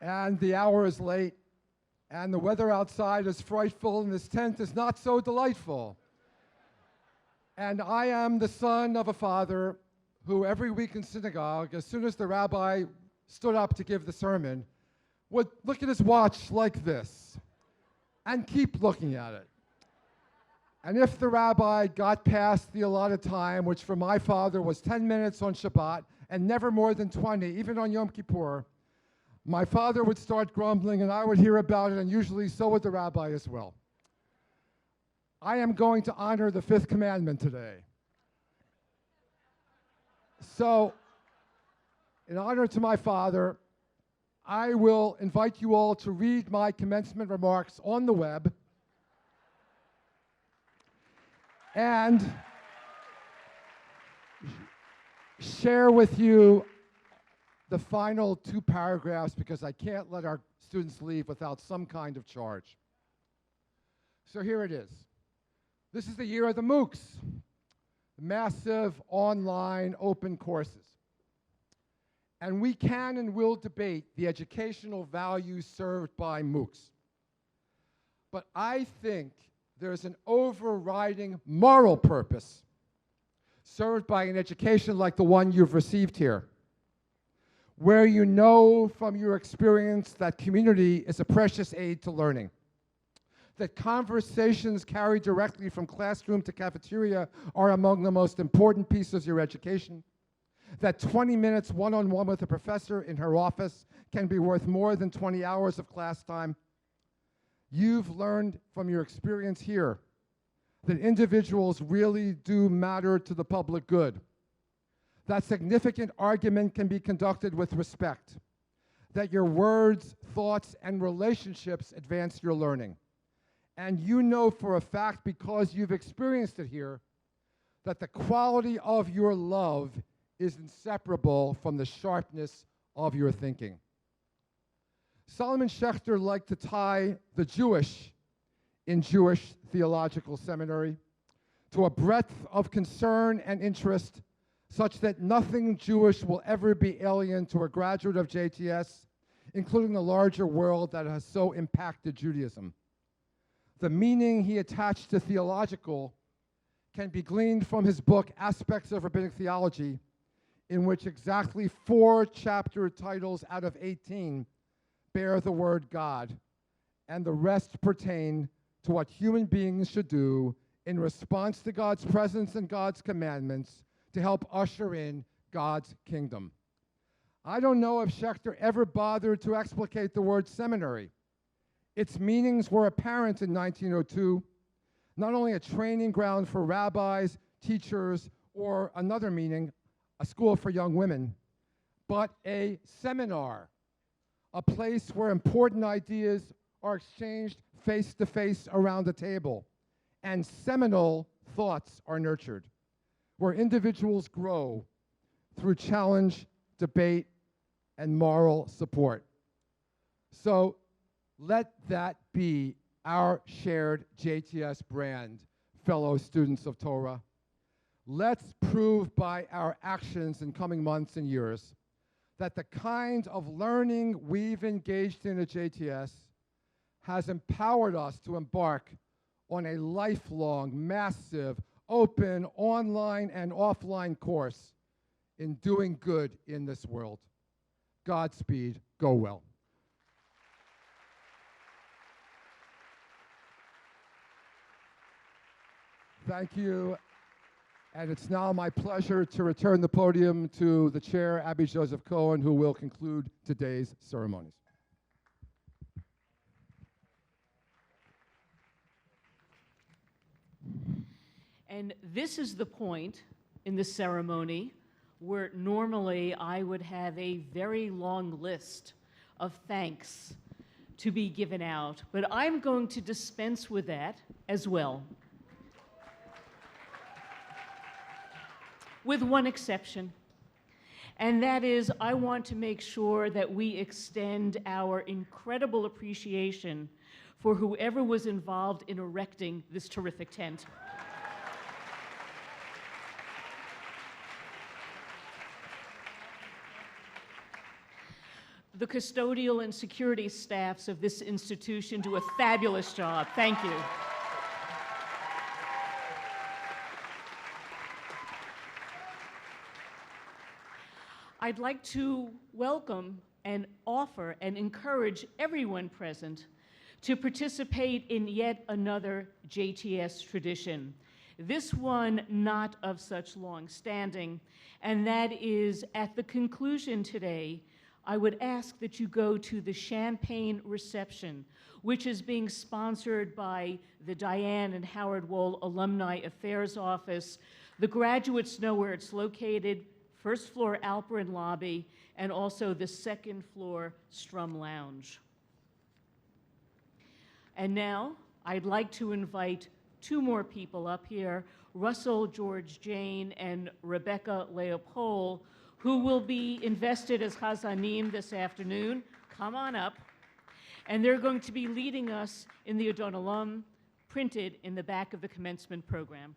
And the hour is late, and the weather outside is frightful, and this tent is not so delightful. And I am the son of a father who every week in synagogue, as soon as the rabbi stood up to give the sermon, would look at his watch like this and keep looking at it. And if the rabbi got past the allotted time, which for my father was 10 minutes on Shabbat and never more than 20, even on Yom Kippur, my father would start grumbling and I would hear about it, and usually so would the rabbi as well. I am going to honor the fifth commandment today. So, in honor to my father, I will invite you all to read my commencement remarks on the web and share with you the final 2 paragraphs, because I can't let our students leave without some kind of charge. So here it is. This is the year of the MOOCs, massive online open courses. And we can and will debate the educational value served by MOOCs. But I think there's an overriding moral purpose served by an education like the one you've received here, where you know from your experience that community is a precious aid to learning, that conversations carried directly from classroom to cafeteria are among the most important pieces of your education, that 20 minutes one-on-one with a professor in her office can be worth more than 20 hours of class time. You've learned from your experience here that individuals really do matter to the public good, that significant argument can be conducted with respect, that your words, thoughts, and relationships advance your learning. And you know for a fact, because you've experienced it here, that the quality of your love is inseparable from the sharpness of your thinking. Solomon Schechter liked to tie the Jewish in Jewish Theological Seminary to a breadth of concern and interest such that nothing Jewish will ever be alien to a graduate of JTS, including the larger world that has so impacted Judaism. The meaning he attached to theological can be gleaned from his book, Aspects of Rabbinic Theology, in which exactly 4 chapter titles out of 18 bear the word God, and the rest pertain to what human beings should do in response to God's presence and God's commandments to help usher in God's kingdom. I don't know if Schechter ever bothered to explicate the word seminary. Its meanings were apparent in 1902, not only a training ground for rabbis, teachers, or another meaning, a school for young women, but a seminar, a place where important ideas are exchanged face-to-face around the table, and seminal thoughts are nurtured, where individuals grow through challenge, debate, and moral support. So let that be our shared JTS brand, fellow students of Torah. Let's prove by our actions in coming months and years that the kind of learning we've engaged in at JTS has empowered us to embark on a lifelong, massive, open, online and offline course in doing good in this world. Godspeed, go well. Thank you. And it's now my pleasure to return the podium to the chair, Abby Joseph Cohen, who will conclude today's ceremonies. And this is the point in the ceremony where normally I would have a very long list of thanks to be given out, but I'm going to dispense with that as well. With one exception, and that is I want to make sure that we extend our incredible appreciation for whoever was involved in erecting this terrific tent. The custodial and security staffs of this institution do a fabulous job. Thank you. I'd like to welcome and offer and encourage everyone present to participate in yet another JTS tradition. This one not of such long standing, and that is at the conclusion today, I would ask that you go to the champagne reception, which is being sponsored by the Diane and Howard Wohl Alumni Affairs Office. The graduates know where it's located, first floor Alperin lobby, and also the second floor Strum Lounge. And now, I'd like to invite two more people up here, Russell George Jane and Rebecca Leopold, who will be invested as Chazanim this afternoon. Come on up. And they're going to be leading us in the Adon Olam, printed in the back of the commencement program.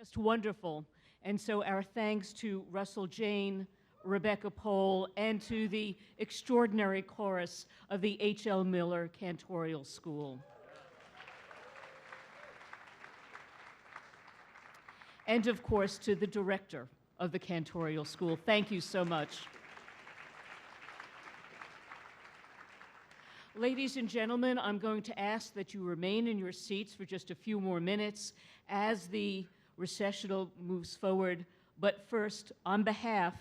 Just wonderful. And so our thanks to Russell Jane, Rebecca Pohl, and to the extraordinary chorus of the H.L. Miller Cantorial School. And of course, to the director of the Cantorial School. Thank you so much. Ladies and gentlemen, I'm going to ask that you remain in your seats for just a few more minutes as the recessional moves forward. But first, on behalf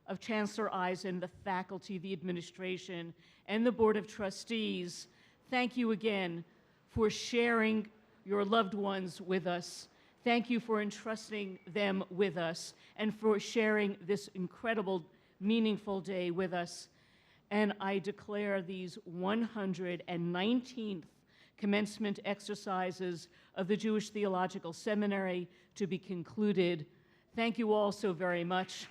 of Chancellor Eisen, the faculty, the administration, and the Board of Trustees, thank you again for sharing your loved ones with us. Thank you for entrusting them with us and for sharing this incredible, meaningful day with us. And I declare these 119th commencement exercises of the Jewish Theological Seminary to be concluded. Thank you all so very much.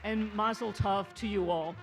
And Mazel Tov to you all.